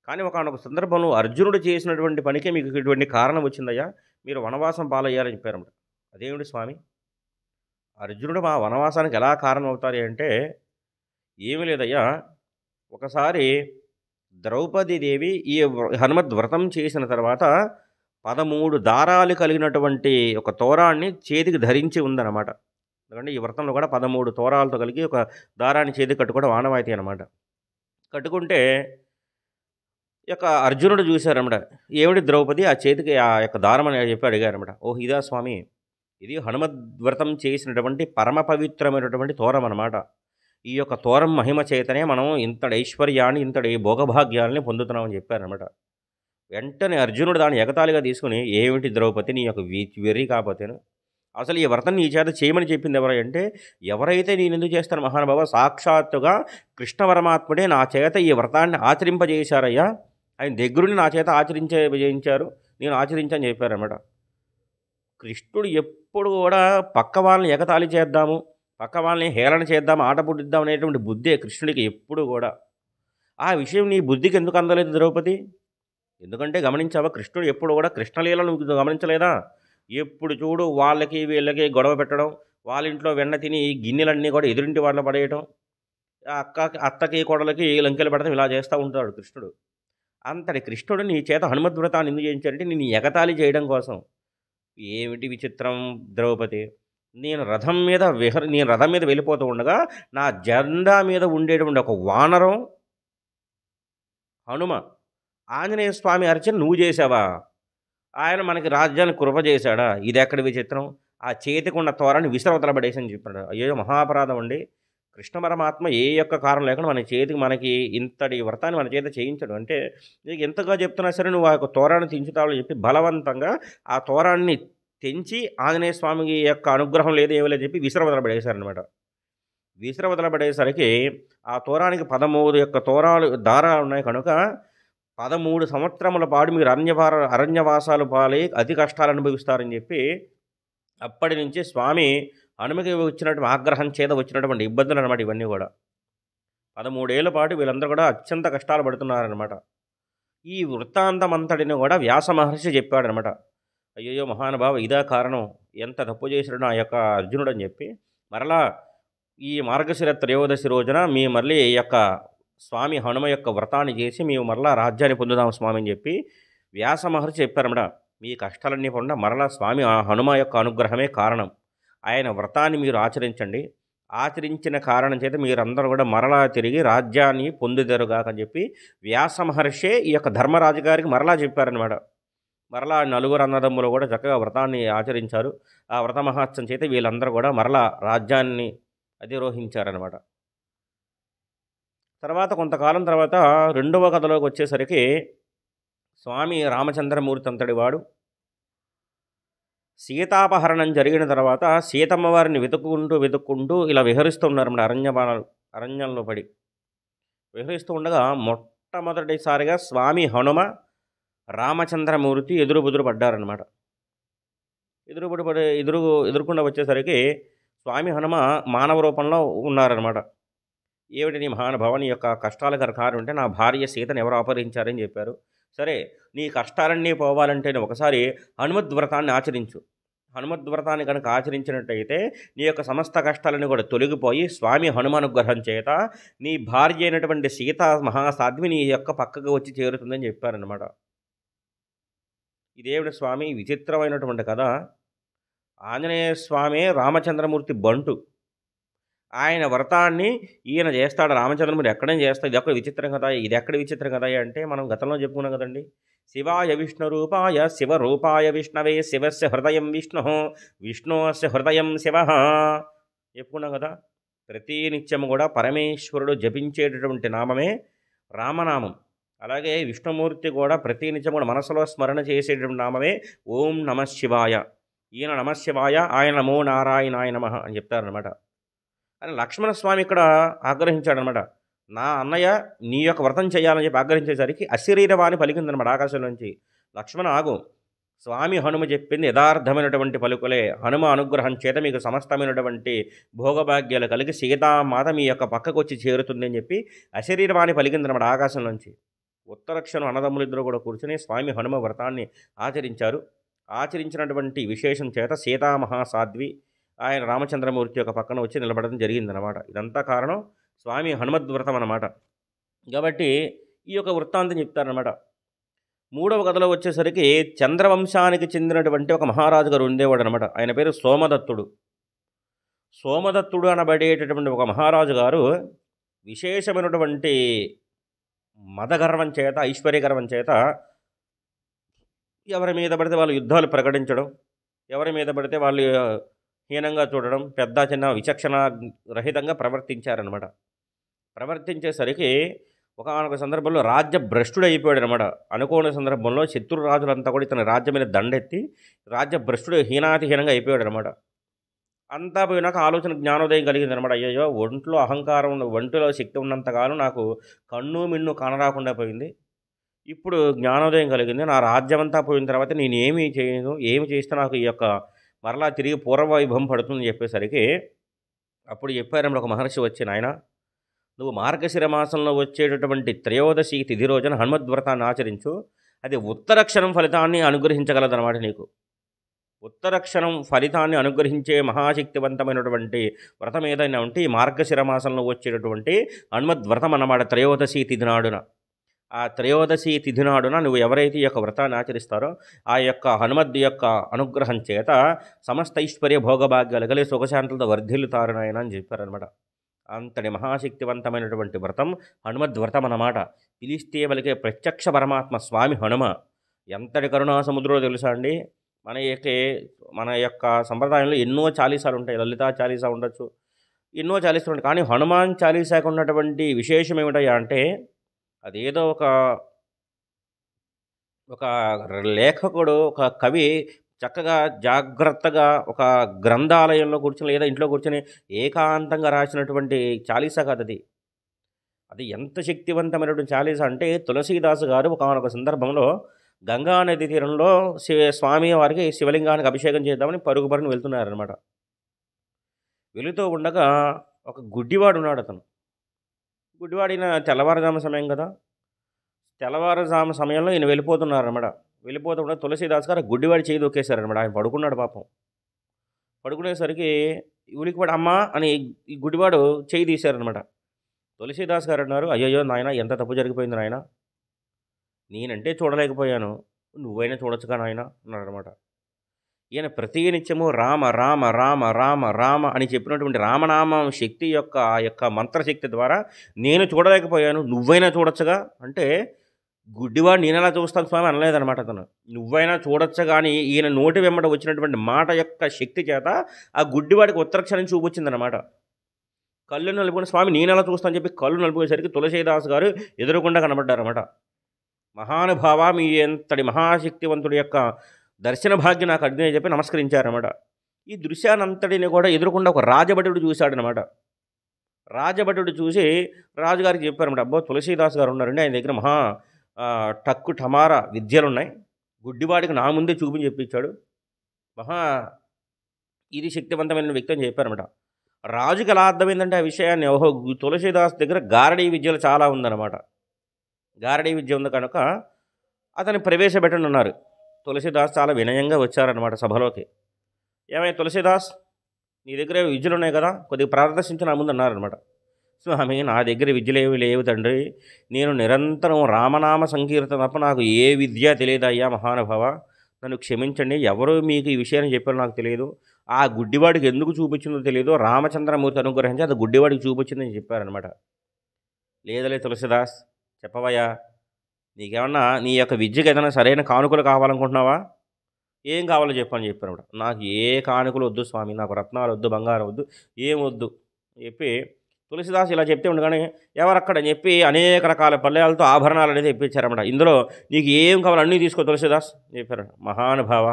కానీ ఒకనొక సందర్భంలో అర్జునుడు చేసినటువంటి పనికి మీకు ఇటువంటి కారణం వచ్చిందయ్యా, మీరు వనవాసం పాలయ్యారని చెప్పారన్నమాట. అదేమిటి స్వామి? అర్జునుడు మా వనవాసానికి ఎలా కారణం అవుతారు అంటే ఏమీ లేదయ్యా, ఒకసారి ద్రౌపదీదేవి ఈ హనుమద్వ్రతం చేసిన తర్వాత 13 దారాలు కలిగినటువంటి ఒక తోరాన్ని చేతికి ధరించి ఉందన్నమాట. ఎందుకంటే ఈ వ్రతంలో కూడా 13 తోరాలతో కలిగి ఒక దారాన్ని చేతికి కట్టుకోవడం ఆనవాయితీ అనమాట. కట్టుకుంటే యొక్క అర్జునుడు చూశారన్నమాట. ఏమిటి ద్రౌపది ఆ చేతికి ఆ యొక్క దారం అని చెప్పి అడిగారన్నమాట. ఓహ్ ఇదా స్వామి, ఇది హనుమద్వ్రతం చేసినటువంటి పరమ పవిత్రమైనటువంటి తోరం అన్నమాట. ఈ యొక్క తోరం మహిమ చేతనే మనం ఇంతటి ఐశ్వర్యాన్ని, ఇంతటి భోగభాగ్యాలని పొందుతున్నామని చెప్పారన్నమాట. వెంటనే అర్జునుడు దాన్ని ఎగతాళిగా తీసుకుని, ఏమిటి ద్రౌపది నీ యొక్క వెర్రి కాకపోతేను, అసలు ఈ వ్రతం నీ చేత చేయమని చెప్పింది ఎవరంటే, ఎవరైతే నేను ఎందుకు చేస్తాను మహానుభావ, సాక్షాత్తుగా కృష్ణ పరమాత్ముడే నా చేత ఈ వ్రతాన్ని ఆచరింపజేశారయ్యా, ఆయన దగ్గరుండి నా చేత చేయించారు, నేను ఆచరించని చెప్పారన్నమాట. కృష్ణుడు ఎప్పుడు కూడా పక్క వాళ్ళని ఎగతాళి చేద్దాము, పక్క వాళ్ళని హేళన చేద్దాము, ఆట పుట్టిద్దాం అనేటువంటి బుద్ధే కృష్ణుడికి ఎప్పుడు కూడా. ఆ విషయం నీ బుద్ధికి ఎందుకు అందలేదు ద్రౌపది? ఎందుకంటే గమనించావా, కృష్ణుడు ఎప్పుడు కూడా కృష్ణలీలను గమనించలేదా? ఎప్పుడు చూడు వాళ్ళకి వీళ్ళకి గొడవ పెట్టడం, వాళ్ళ ఇంట్లో వెన్న తిని గిన్నెలన్నీ కూడా ఎదురింటి వాళ్ళ పడేయటం, అత్తకి కోడలకి లంకెలు పెడతాం, ఇలా చేస్తూ ఉంటాడు కృష్ణుడు. అంతటి కృష్ణుడు నీ చేత హనుమద్వ్రతాన్ని ఎందుకు చేయించారంటే నేను ఎగతాళి చేయడం కోసం. ఏమిటి విచిత్రం ద్రౌపది, నేను రథం మీద వెళ్ళిపోతూ ఉండగా నా జెండా మీద ఉండేటువంటి ఒక వానరం హనుమ ఆంజనేయ స్వామి అర్చన నువ్వు చేసావా? ఆయన మనకి రాజ్యాన్ని కృప చేశాడా? ఇది ఎక్కడి విచిత్రం? ఆ చేతికున్న తోరాన్ని విసిరవతల పడేసని చెప్పాడు. అయ్యో మహాపరాధం అండి. కృష్ణ పరమాత్మ ఏ యొక్క కారణం లేకుండా మనకి ఇంతటి వ్రతాన్ని మన చేత చేయించడు. అంటే నీకు ఎంతగా చెప్తున్నా సరే నువ్వు ఆ యొక్క తోరాన్ని తించుతావని చెప్పి బలవంతంగా ఆ తోరాన్ని తెంచి ఆంజనేయ స్వామి యొక్క అనుగ్రహం లేదు ఏమీ లేదని చెప్పి విసిరవదలబడేశారనమాట. విసిరవదలబడేసరికి ఆ తోరానికి 13 యొక్క తోరాలు దారాలు ఉన్నాయి కనుక 13 సంవత్సరముల పాటు మీరు అరణ్యవాసాలు పాలై అతి కష్టాలు అనుభవిస్తారని చెప్పి అప్పటి నుంచి స్వామి హనుమకి వచ్చినటువంటి ఆగ్రహం చేత వచ్చినటువంటి ఇబ్బందులు అనమాట ఇవన్నీ కూడా. 13 ఏళ్ల పాటు వీళ్ళందరూ కూడా అత్యంత కష్టాలు పడుతున్నారనమాట. ఈ వృత్తాంతం అంతటిని కూడా వ్యాస మహర్షి చెప్పాడనమాట. అయ్యయ్యో మహానుభావ ఇదా కారణం, ఎంత తప్పు చేశాడు నా యొక్క అర్జునుడు అని చెప్పి మరలా ఈ మార్గశిర త్రయోదశి రోజున మీ మళ్ళీ ఈ యొక్క స్వామి హనుమ యొక్క వ్రతాన్ని చేసి మేము మరలా రాజ్యాన్ని పొందుదాం స్వామి అని చెప్పి వ్యాస మహర్షి చెప్పారన్నమాట. మీ కష్టాలన్నీ పొంద మరలా స్వామి ఆ హనుమ యొక్క అనుగ్రహమే కారణం. ఆయన వ్రతాన్ని మీరు ఆచరించండి, ఆచరించిన కారణం చేత మీరందరూ కూడా మరలా తిరిగి రాజ్యాన్ని పొందుదరుగాక అని చెప్పి వ్యాస మహర్షే ఈ యొక్క ధర్మరాజు గారికి మరలా చెప్పారనమాట. మరలా నలుగురు అన్నదమ్ములు కూడా చక్కగా వ్రతాన్ని ఆచరించారు. ఆ వ్రత మహోత్సవం చేత వీళ్ళందరూ కూడా మరలా రాజ్యాన్ని అధిరోహించారనమాట. తర్వాత కొంతకాలం తర్వాత రెండవ కథలోకి వచ్చేసరికి స్వామి రామచంద్రమూర్తి అంతటి వాడు సీతాపహరణం జరిగిన తర్వాత సీతమ్మ వారిని వెతుక్కుంటూ ఇలా విహరిస్తున్నారు అరణ్యంలో పడి విహరిస్తూ ఉండగా మొట్టమొదటిసారిగా స్వామి హనుమ రామచంద్రమూర్తి ఎదురు పడ్డారనమాట. ఎదురుకుండా వచ్చేసరికి స్వామి హనుమ మానవ రూపంలో ఉన్నారనమాట. ఏమిటి నీ మహానుభావ, నీ యొక్క కష్టాలకు కారణం ఉంటే నా భార్య సీతను ఎవరు అపహరించారని చెప్పారు. సరే, నీ కష్టాలన్నీ పోవాలంటే ఒకసారి హనుమద్వ్రతాన్ని ఆచరించు. హనుమద్వ్రతాన్ని కనుక ఆచరించినట్టయితే నీ యొక్క సమస్త కష్టాలను కూడా తొలగిపోయి స్వామి హనుమానుగ్రహం చేత నీ భార్య అయినటువంటి సీత మహాసాధ్వి నీ యొక్క పక్కకు వచ్చి చేరుతుందని చెప్పారనమాట. ఇదేవిడ స్వామి విచిత్రమైనటువంటి కథ. ఆంజనేయ స్వామి రామచంద్రమూర్తి బంటు. ఆయన వ్రతాన్ని ఈయన చేస్తాడు. రామచంద్రమూర్తి ఎక్కడైనా చేస్తాడు. ఇది ఎక్కడ విచిత్రం కదా, ఇది ఎక్కడ విచిత్రం కదా అంటే మనం గతంలో చెప్పుకున్నాం కదండి. శివాయ విష్ణురూపాయ శివరూపాయ విష్ణవే శివస్య హృదయం విష్ణు విష్ణుస్య హృదయం శివ చెప్పుకున్నాం కదా. ప్రతి నిత్యము కూడా పరమేశ్వరుడు జపించేటటువంటి నామమే రామనామం. అలాగే విష్ణుమూర్తి కూడా ప్రతి నిత్యం కూడా మనసులో స్మరణ చేసేటటువంటి నామమే ఓం నమః శివాయ. ఈయన నమః శివాయ, ఆయన నమో నారాయణాయ నమః అని చెప్తారనమాట. అని లక్ష్మణస్వామి ఇక్కడ ఆగ్రహించాడనమాట. నా అన్నయ్య నీ యొక్క వ్రతం చేయాలని చెప్పి ఆగ్రహించేసరికి అశరీరవాణి పలికిందనమాట ఆకాశం నుంచి. లక్ష్మణ ఆగు, స్వామి హనుమ చెప్పింది యథార్థమైనటువంటి పలుకులే. హనుమ అనుగ్రహం చేత మీకు సమస్తమైనటువంటి భోగభాగ్యాలు కలిగి సీతామాత మీ యొక్క పక్కకు వచ్చి చేరుతుంది అని చెప్పి అశరీరవాణి పలికిందనమాట ఆకాశం నుంచి. ఉత్తరక్షణం అన్నదమ్ములిద్దరూ కూడా కూర్చొని స్వామి హనుమ వ్రతాన్ని ఆచరించారు. ఆచరించినటువంటి విశేషం చేత సీతామహాసాధ్వి ఆయన రామచంద్రమూర్తి యొక్క పక్కన వచ్చి నిలబడడం జరిగిందనమాట. ఇదంతా కారణం స్వామి హనుమద్వ్రతం అన్నమాట. కాబట్టి ఈ యొక్క వృత్తాంతం చెప్తారనమాట. మూడవ కథలో వచ్చేసరికి చంద్రవంశానికి చెందినటువంటి ఒక మహారాజు గారు ఉండేవాడు అనమాట. ఆయన పేరు సోమదత్తుడు. సోమదత్తుడు అనబడేటటువంటి ఒక మహారాజు గారు విశేషమైనటువంటి మదగర్వం చేత, ఐశ్వర్యగర్వం చేత ఎవరి మీద పడితే వాళ్ళు యుద్ధాలు ప్రకటించడం, ఎవరి మీద పడితే వాళ్ళు హీనంగా చూడడం, పెద్ద చిన్న విచక్షణ రహితంగా ప్రవర్తించారనమాట. ప్రవర్తించేసరికి ఒకానొక సందర్భంలో రాజ్య భ్రష్టుడు అయిపోయాడు అనమాట. అనుకోని సందర్భంలో శత్రు రాజులంతా కూడా ఇతని రాజ్యం మీద దండెత్తి రాజ్య భ్రష్టుడు హీనాతిహీనంగా అయిపోయాడు అనమాట. అంతా పోయినాక ఆలోచన జ్ఞానోదయం కలిగింది అనమాట. అయ్యో, ఒంట్లో అహంకారం ఒంటిలో శక్తి ఉన్నంతకాలం నాకు కన్ను మిన్ను కానరాకుండా పోయింది. ఇప్పుడు జ్ఞానోదయం కలిగింది. నా రాజ్యం అంతా పోయిన తర్వాత నేను ఏమి చేయను, ఏమి చేస్తే నాకు ఈ యొక్క మరలా తిరిగి పూర్వవైభవం పడుతుందని చెప్పేసరికి అప్పుడు చెప్పారన్నమాట ఒక మహర్షి వచ్చి, నాయన నువ్వు మార్గశిర మాసంలో వచ్చేటటువంటి త్రయోదశి తిథి రోజున హనుమద్వ్రతాన్ని ఆచరించు. అది ఉత్తరక్షణం ఫలితాన్ని అనుగ్రహించగలదన్నమాట. నీకు ఉత్తరక్షణం ఫలితాన్ని అనుగ్రహించే మహాశక్తివంతమైనటువంటి వ్రతం ఏదైనా ఉంటే ఈ మార్గశిర మాసంలో వచ్చేటటువంటి హనుమద్వ్రతం అన్నమాట. త్రయోదశి తిథి నాడున, ఆ త్రయోదశి తిథి నాడున నువ్వు ఎవరైతే ఈ యొక్క వ్రతాన్ని ఆచరిస్తారో ఆ యొక్క హనుమద్ యొక్క అనుగ్రహం చేత సమస్త ఐశ్వర్య భోగభాగ్యాలు కలిగి సుఖశాంతులతో వర్ధిల్లుతారు నాయన అని చెప్పారనమాట. అంతటి మహాశక్తివంతమైనటువంటి వ్రతం హనుమద్వ్రతం అన్నమాట. పిలిస్తే వలికే ప్రత్యక్ష పరమాత్మ స్వామి హనుమ ఎంతటి కరుణా సముద్రో తెలుసా అండి. మన యొక్క సంప్రదాయంలో ఎన్నో చాలీసాలు ఉంటాయి. లలితా చాలీసా ఉండొచ్చు, ఎన్నో చాలీసాలు ఉంటాయి. కానీ హనుమాన్ చాలీసాకు ఉన్నటువంటి విశేషం ఏమిటయ్యా అంటే అదేదో ఒక లేఖకుడు, ఒక కవి చక్కగా జాగ్రత్తగా ఒక గ్రంథాలయంలో కూర్చొని లేదా ఇంట్లో కూర్చొని ఏకాంతంగా రాసినటువంటి చాలీసా కాదది. అది ఎంత శక్తివంతమైనటువంటి చాలీసా అంటే తులసీదాసు గారు ఒకానొక సందర్భంలో గంగా నది తీరంలో స్వామి వారికి శివలింగానికి అభిషేకం చేద్దామని పరుగు పరుగున వెళ్తున్నారనమాట. వెళుతూ ఉండగా ఒక గుడ్డివాడున్నాడతను. గుడ్డివాడిన తెల్లవారుజాము సమయం కదా! తెల్లవారుజాము సమయంలో ఈయన వెళ్ళిపోతున్నారనమాట. వెళ్ళిపోతూ ఉండగా తులసీదాస్ గారు ఆ గుడ్డివాడి చెయ్యి తొక్కేశారనమాట. ఆయన పడుకున్నాడు పాపం. పడుకునేసరికి ఉలికిపడి అమ్మా అని ఈ గుడ్డివాడు చెయ్యి తీశారనమాట. తులసీదాస్ గారన్నారు, "అయ్యయ్యో! నాయనా ఎంత తప్పు జరిగిపోయింది నాయనా. నేనంటే చూడలేకపోయాను. నువ్వైనా చూడొచ్చుగా నాయనా" అన్నాడనమాట. ఈయన ప్రతినిత్యము రామ, రామ, రామ, రామ, రామ అని చెప్పినటువంటి రామనామం శక్తి యొక్క ఆ యొక్క మంత్రశక్తి ద్వారా నేను చూడలేకపోయాను. నువ్వైనా చూడొచ్చుగా అంటే గుడ్డివాడు నేనెలా చూస్తాను స్వామి అనలేదనమాట అతను. నువ్వైనా చూడొచ్చు గానీ ఈయన నోటి వెంబడ వచ్చినటువంటి మాట యొక్క శక్తి చేత ఆ గుడ్డివాడికి ఉత్తరక్షణం చూపొచ్చిందనమాట. కళ్ళు నలుపుకొని స్వామి నేనెలా చూస్తాను అని చెప్పి కళ్ళు నలుపుకునేసరికి తులసీదాస్ గారు ఎదురుగుండా కనబడ్డారన్నమాట. మహానుభావ మీ ఎంతటి మహాశక్తివంతుడి యొక్క దర్శన భాగ్యం నాకు అగ్ని అని చెప్పి నమస్కరించారన్నమాట. ఈ దృశ్యానంతటిని కూడా ఎదురుకుండా ఒక రాజభటుడు చూశాడనమాట. రాజభటుడు చూసి రాజుగారికి చెప్పారన్నమాట. అబ్బో తులసీదాస్ గారు ఉన్నారండి, ఆయన దగ్గర టక్కు టమారా విద్యలున్నాయి. గుడ్డివాడికి నా ముందే చూపించి చెప్పించాడు. మహా ఇది శక్తివంతమైన వ్యక్తి అని చెప్పారన్నమాట. రాజుకి ఎలా అర్థమైందంటే ఆ విషయాన్ని, ఓహో తులసీదాస్ దగ్గర గారడీ విద్యలు చాలా ఉందన్నమాట. గారడీ విద్య ఉంది కనుక అతన్ని ప్రవేశపెట్టండి అన్నారు. తులసీదాస్ చాలా వినయంగా వచ్చారన్నమాట సభలోకి. ఏమయ్య తులసీదాస్, నీ దగ్గర విద్యలు ఉన్నాయి కదా, కొద్దిగా ప్రదర్శించి నా ముందు అన్నారనమాట. స్వామి నా దగ్గర విద్యలేవి లేవు తండ్రి, నేను నిరంతరం రామనామ సంకీర్తన తప్ప నాకు ఏ విద్య తెలియదయ్యా మహానుభావ, నన్ను క్షమించండి. ఎవరు మీకు ఈ విషయాన్ని చెప్పారో నాకు తెలియదు. ఆ గుడ్డివాడికి ఎందుకు చూపించిందో తెలియదు, రామచంద్రమూర్తి అనుగ్రహించి అది గుడ్డివాడికి చూపించిందని చెప్పారనమాట. లేదలే తులసీదాస్, చెప్పవయ్యా, నీకేమన్నా నీ యొక్క విద్యకు ఏదైనా సరైన కానుకలు కావాలనుకుంటున్నావా, ఏం కావాలో చెప్పని చెప్పారన్నమాట. నాకు ఏ కానుకలు వద్దు స్వామి, నాకు రత్నాలు వద్దు, బంగారం వద్దు, ఏం వద్దు చెప్పి తులసీదాస్ ఇలా చెప్తే ఉండగానే ఎవరక్కడని చెప్పి అనేక రకాల పల్లెలతో ఆభరణాలు అనేది తెప్పించారన్నమాట. ఇందులో నీకు ఏం కావాలో అన్నీ తీసుకో తులసీదాస్ చెప్పారు. మహానుభావ,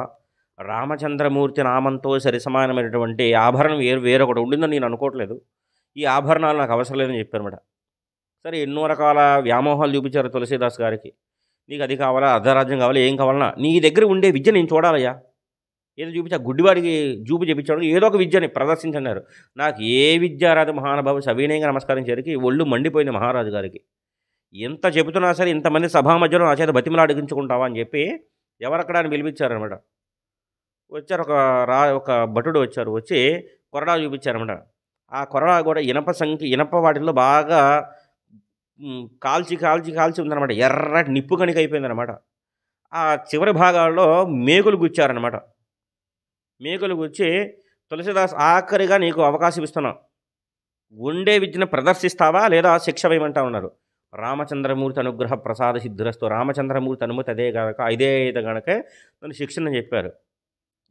రామచంద్రమూర్తి నామంతో సరిసమానమైనటువంటి ఆభరణం వేరొకటి ఉండిందని నేను అనుకోవట్లేదు. ఈ ఆభరణాలు నాకు అవసరం లేదని చెప్పారన్నమాట. సరే ఎన్నో రకాల వ్యామోహాలు చూపించారు తులసీదాస్ గారికి. నీకు అది కావాలా, అర్ధరాజ్యం కావాలా, ఏం కావాలన్నా నీ దగ్గర ఉండే విద్య నేను చూడాలయ్యా. ఏదో చూపించి ఆ గుడ్డివాడికి చూపు చెప్పించాడు, ఏదో ఒక విద్యని ప్రదర్శించన్నారు. నాకు ఏ విద్య రాదు మహానుభావు, సవినయంగా నమస్కరించేసరికి ఒళ్ళు మండిపోయింది మహారాజు గారికి. ఎంత చెబుతున్నా సరే ఇంతమంది సభా మధ్యలో నా చేత బతిమలాడిగించుకుంటావా అని చెప్పి ఎవరక్కడ అని పిలిపించారనమాట. వచ్చారు ఒక భటుడు వచ్చారు, వచ్చి కొరడా చూపించారనమాట. ఆ కొరడా కూడా ఇనప వాటిల్లో బాగా కాల్చి కాల్చి కాల్చి ఉందన్నమాట. ఎర్రటి నిప్పు కణిక అయిపోయిందనమాట. ఆ చివరి భాగాల్లో మేకులు గుచ్చారనమాట. మేకులు గుచ్చి తులసీదాస్ ఆఖరిగా నీకు అవకాశం ఇస్తున్నా, ఉండే విద్యను ప్రదర్శిస్తావా లేదా శిక్ష వేయమంటా ఉన్నారు. రామచంద్రమూర్తి అనుగ్రహ ప్రసాద సిద్ధిరస్తు, రామచంద్రమూర్తి అనుమతి అదే కనుక ఇదే అయితే కనుక నన్ను శిక్షణ చెప్పారు.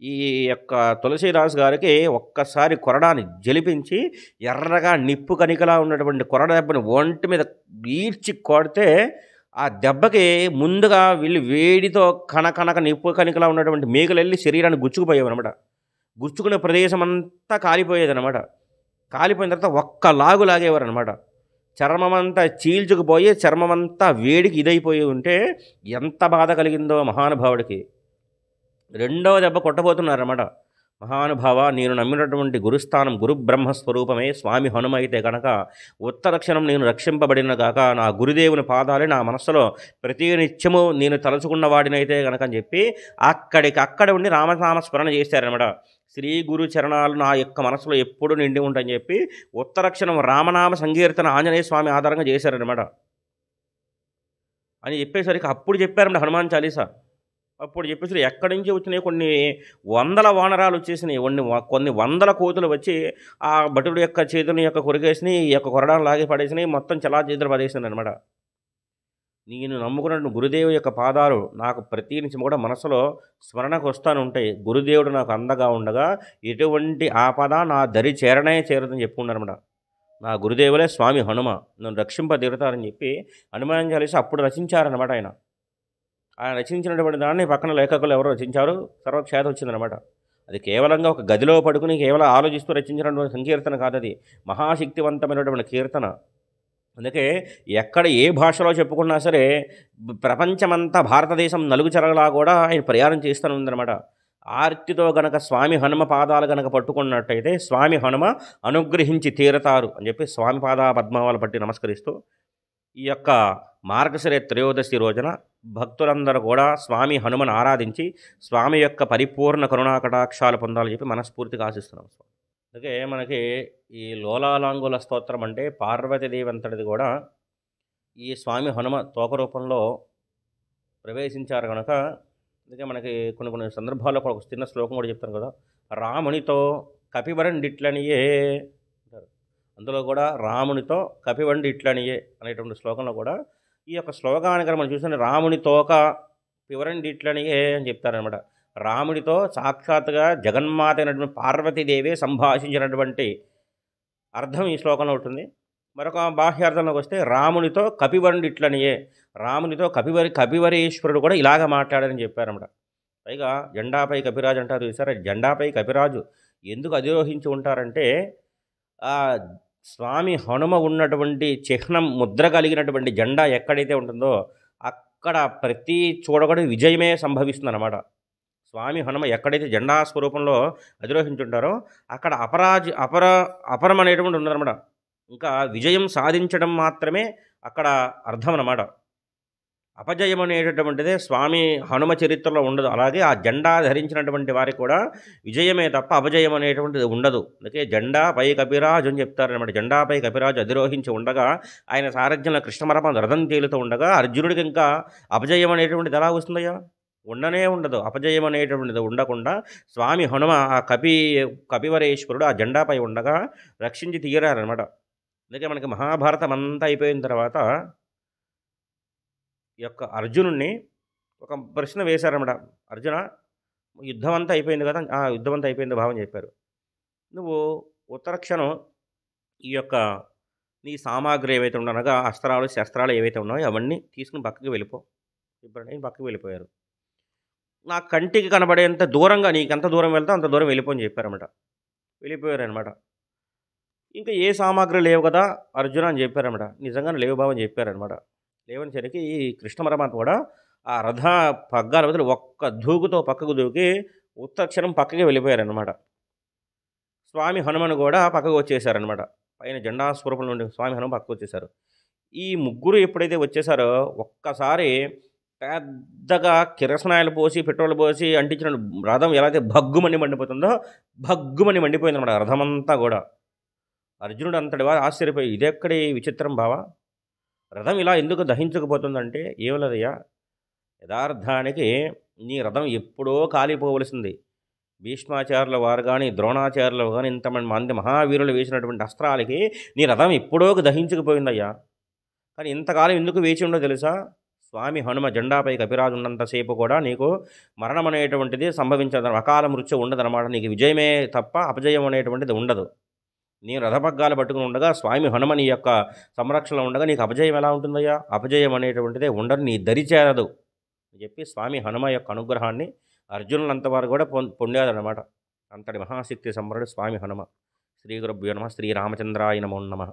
ఈ యొక్క తులసీదాస్ గారికి ఒక్కసారి కొరడాని జలిపించి ఎర్రగా నిప్పు కణికలా ఉన్నటువంటి కొరడ దెబ్బని ఒంటి మీద ఈడ్చి కొడితే ఆ దెబ్బకి ముందుగా వీళ్ళు వేడితో కనకనక నిప్పు కణికలా ఉన్నటువంటి మేకలు వెళ్ళి శరీరాన్ని గుచ్చుకుపోయేవన్నమాట. గుచ్చుకునే ప్రదేశం అంతా కాలిపోయేదన్నమాట. కాలిపోయిన తర్వాత ఒక్క లాగు లాగేవారనమాట. చర్మమంతా చీల్చుకుపోయి చర్మమంతా వేడికి ఇదైపోయి ఉంటే ఎంత బాధ కలిగిందో మహానుభావుడికి. రెండవ దెబ్బ కొట్టబోతున్నారన్నమాట. మహానుభావ, నేను నమ్మినటువంటి గురుస్థానం గురు బ్రహ్మస్వరూపమే స్వామి హనుమ అయితే కనుక ఉత్తరక్షణం నేను రక్షింపబడిన గాక, నా గురుదేవుని పాదాలే నా మనస్సులో ప్రతి నిత్యము నేను తలుచుకున్న వాడినైతే కనుక అని చెప్పి అక్కడ ఉండి రామనామ స్మరణ చేశారనమాట. శ్రీ గురు చరణాలు నా యొక్క మనసులో ఎప్పుడు నిండి ఉంటాయని చెప్పి ఉత్తరక్షణం రామనామ సంకీర్తన ఆంజనేయ స్వామి ఆధారంగా చేశారనమాట. అని చెప్పేసరికి అప్పుడు చెప్పారన్నమాట హనుమాన్ చాలీసా. అప్పుడు చెప్పేసి ఎక్కడి నుంచి వచ్చినాయి కొన్ని వందల వానరాలు వచ్చేసినాయి, కొన్ని వందల కోతులు వచ్చి ఆ భటుడు యొక్క చేతుని యొక్క కొరికేసినాయి, ఈ యొక్క కొరడాను లాగి పడేసినాయి, మొత్తం చేతులు పడేసినాయి అనమాట. నేను నమ్ముకున్న గురుదేవు యొక్క పాదాలు నాకు ప్రతి నుంచి కూడా మనసులో స్మరణకు వస్తాను ఉంటాయి. గురుదేవుడు నాకు అందగా ఉండగా ఎటువంటి ఆపద నా దరి చేరదని చెప్పుకున్నారన్నమాట. నా గురుదేవులే స్వామి హనుమ, నన్ను రక్షింప తీరుతారని చెప్పి హనుమాన్ చాలీసా అప్పుడు రచించారన్నమాట ఆయన. ఆయన రచించినటువంటి దాన్ని పక్కన లేఖకులు ఎవరో రచించారు, తర్వాత ఖ్యాతి వచ్చిందనమాట. అది కేవలంగా ఒక గదిలో పడుకుని కేవలం ఆలోచిస్తూ రచించినటువంటి సంకీర్తన కాదది. మహాశక్తివంతమైనటువంటి కీర్తన. అందుకే ఎక్కడ ఏ భాషలో చెప్పుకున్నా సరే ప్రపంచమంతా భారతదేశం నలుగు చెరగలా కూడా ఆయన ప్రయాణం చేస్తూనే ఉందన్నమాట. ఆర్తితో గనక స్వామి హనుమ పాదాలు గనక పట్టుకున్నట్టయితే స్వామి హనుమ అనుగ్రహించి తీరతారు అని చెప్పి స్వామి పాద పద్మావాలు పట్టి నమస్కరిస్తూ ఈ యొక్క మార్గశిర త్రయోదశి రోజున భక్తులందరూ కూడా స్వామి హనుమను ఆరాధించి స్వామి యొక్క పరిపూర్ణ కరుణా కటాక్షాలు పొందాలని చెప్పి మనస్ఫూర్తిగా ఆశిస్తున్నాం. అందుకే మనకి ఈ లోలాలాంగుల స్తోత్రం అంటే పార్వతీదేవి అంతటిది కూడా ఈ స్వామి హనుమ తోక రూపంలో ప్రవేశించారు కనుక, అందుకే మనకి కొన్ని కొన్ని సందర్భాల్లో కూడా ఒక చిన్న శ్లోకం కూడా చెప్తాను కదా, రామునితో కపివరండిట్లనియే అంటారు. అందులో కూడా రామునితో కపివండిట్లనియే అనేటువంటి శ్లోకంలో కూడా ఈ యొక్క శ్లోకానికి మనం చూసిన రాముని తోక పివరండిట్లనియే అని చెప్తారనమాట. రాముడితో సాక్షాత్తుగా జగన్మాత అయినటువంటి పార్వతీదేవి సంభాషించినటువంటి అర్థం ఈ శ్లోకంలో ఉంటుంది. మరొక బాహ్యార్థంలోకి వస్తే రామునితో కపివరుడిట్లనియే, రామునితో కపివరీశ్వరుడు కూడా ఇలాగ మాట్లాడారని చెప్పారన్నమాట. పైగా జెండాపై కపిరాజు అంటారు చూసారా, జెండాపై కపిరాజు ఎందుకు అధిరోహించి ఉంటారంటే ఆ స్వామి హనుమ ఉన్నటువంటి చిహ్నం ముద్ర కలిగినటువంటి జెండా ఎక్కడైతే ఉంటుందో అక్కడ ప్రతి చూడగడ విజయమే సంభవిస్తుందన్నమాట. స్వామి హనుమ ఎక్కడైతే జెండా స్వరూపంలో అధిరోహించుంటారో అక్కడ అపరం అనేటువంటి ఉందన్నమాట. ఇంకా విజయం సాధించడం మాత్రమే అక్కడ అర్థం అన్నమాట. అపజయం అనేటటువంటిదే స్వామి హనుమ చరిత్రలో ఉండదు. అలాగే ఆ జెండా ధరించినటువంటి వారికి కూడా విజయమే తప్ప అపజయం అనేటువంటిది ఉండదు. అందుకే జెండాపై కపిరాజు అని చెప్తారనమాట. జెండాపై కపిరాజు అధిరోహించి ఉండగా ఆయన సారథ్యంలో కృష్ణపరమాత్మ రథం తేలుతూ ఉండగా అర్జునుడికి ఇంకా అపజయం అనేటువంటిది ఎలా వస్తుందయ్యా? ఉండనే ఉండదు. అపజయం అనేటువంటిది ఉండకుండా స్వామి హనుమ ఆ కపివరేశ్వరుడు ఆ జెండాపై ఉండగా రక్షించి తీరారనమాట. అందుకే మనకి మహాభారతం అంతా అయిపోయిన తర్వాత ఈ యొక్క అర్జునుడిని ఒక ప్రశ్న వేశారన్నమాట. అర్జున, యుద్ధం అంతా అయిపోయింది కదా, యుద్ధం అంతా అయిపోయింది భావం చెప్పారు. నువ్వు ఉత్తరక్షణం ఈ యొక్క నీ సామాగ్రి ఏవైతే ఉండనగా అస్త్రాలు శస్త్రాలు ఏవైతే ఉన్నాయో అవన్నీ తీసుకుని పక్కకి వెళ్ళిపో. ఇప్పుడు పక్కకి వెళ్ళిపోయారు. నా కంటికి కనబడేంత దూరంగా నీకెంత దూరం వెళ్తావు అంత దూరం వెళ్ళిపో అని చెప్పారన్నమాట. వెళ్ళిపోయారనమాట. ఇంకా ఏ సామాగ్రి లేవు కదా అర్జున అని చెప్పారన్నమాట. నిజంగానే లేవు బావ అని చెప్పారనమాట. లేవని సరికి ఈ కృష్ణ పరమాత్మ కూడా ఆ రథ పగ్గాల బదులు ఒక్క దూకుతో పక్కకు దూకి ఉత్తక్షణం పక్కకి వెళ్ళిపోయారనమాట. స్వామి హనుమను కూడా పక్కకు వచ్చేసారనమాట. పైన జెండా స్వరూపం నుండి స్వామి హనుమ పక్కకు వచ్చేసారు. ఈ ముగ్గురు ఎప్పుడైతే వచ్చేసారో ఒక్కసారి పెద్దగా కిరసనాయలు పోసి పెట్రోల్ పోసి అంటించిన రథం ఎలా అయితే భగ్గుమని మండిపోతుందో భగ్గుమని మండిపోయిందన్నమాట రథమంతా కూడా. అర్జునుడు అంతటి వారు ఆశ్చర్యపోయి ఇదెక్కడి విచిత్రం బావా, రథం ఇలా ఎందుకు దహించకపోతుందంటే ఏం లేదయ్యా, యథార్థానికి నీ రథం ఎప్పుడో కాలిపోవలసింది. భీష్మాచార్యుల వారు కానీ ద్రోణాచార్యులు కానీ ఇంతమంది మహావీరులు వేసినటువంటి అస్త్రాలకి నీ రథం ఎప్పుడో దహించకపోయిందయ్యా. కానీ ఇంతకాలం ఎందుకు వేచి ఉండో తెలుసా? స్వామి హనుమ జెండాపై కపిరాజు ఉన్నంతసేపు కూడా నీకు మరణం అనేటువంటిది సంభవించదు, అకాల మృత్యు ఉండదన్నమాట. నీకు విజయమే తప్ప అపజయం అనేటువంటిది ఉండదు. నేను రథపగ్గాలు పట్టుకుని ఉండగా స్వామి హనుమ నీ యొక్క సంరక్షణలో ఉండగా నీకు అపజయం ఎలా ఉంటుందయ్యా? అపజయం అనేటువంటిదే ఉండదు, నీ దరిచేరదు అని చెప్పి స్వామి హనుమ యొక్క అనుగ్రహాన్ని అర్జునులంతవారు కూడా పొందారన్నమాట. అంతటి మహాశక్తి సంపన్నుడు స్వామి హనుమ. శ్రీ గురుభ్యో నమః. శ్రీరామచంద్రాయ నమో నమః.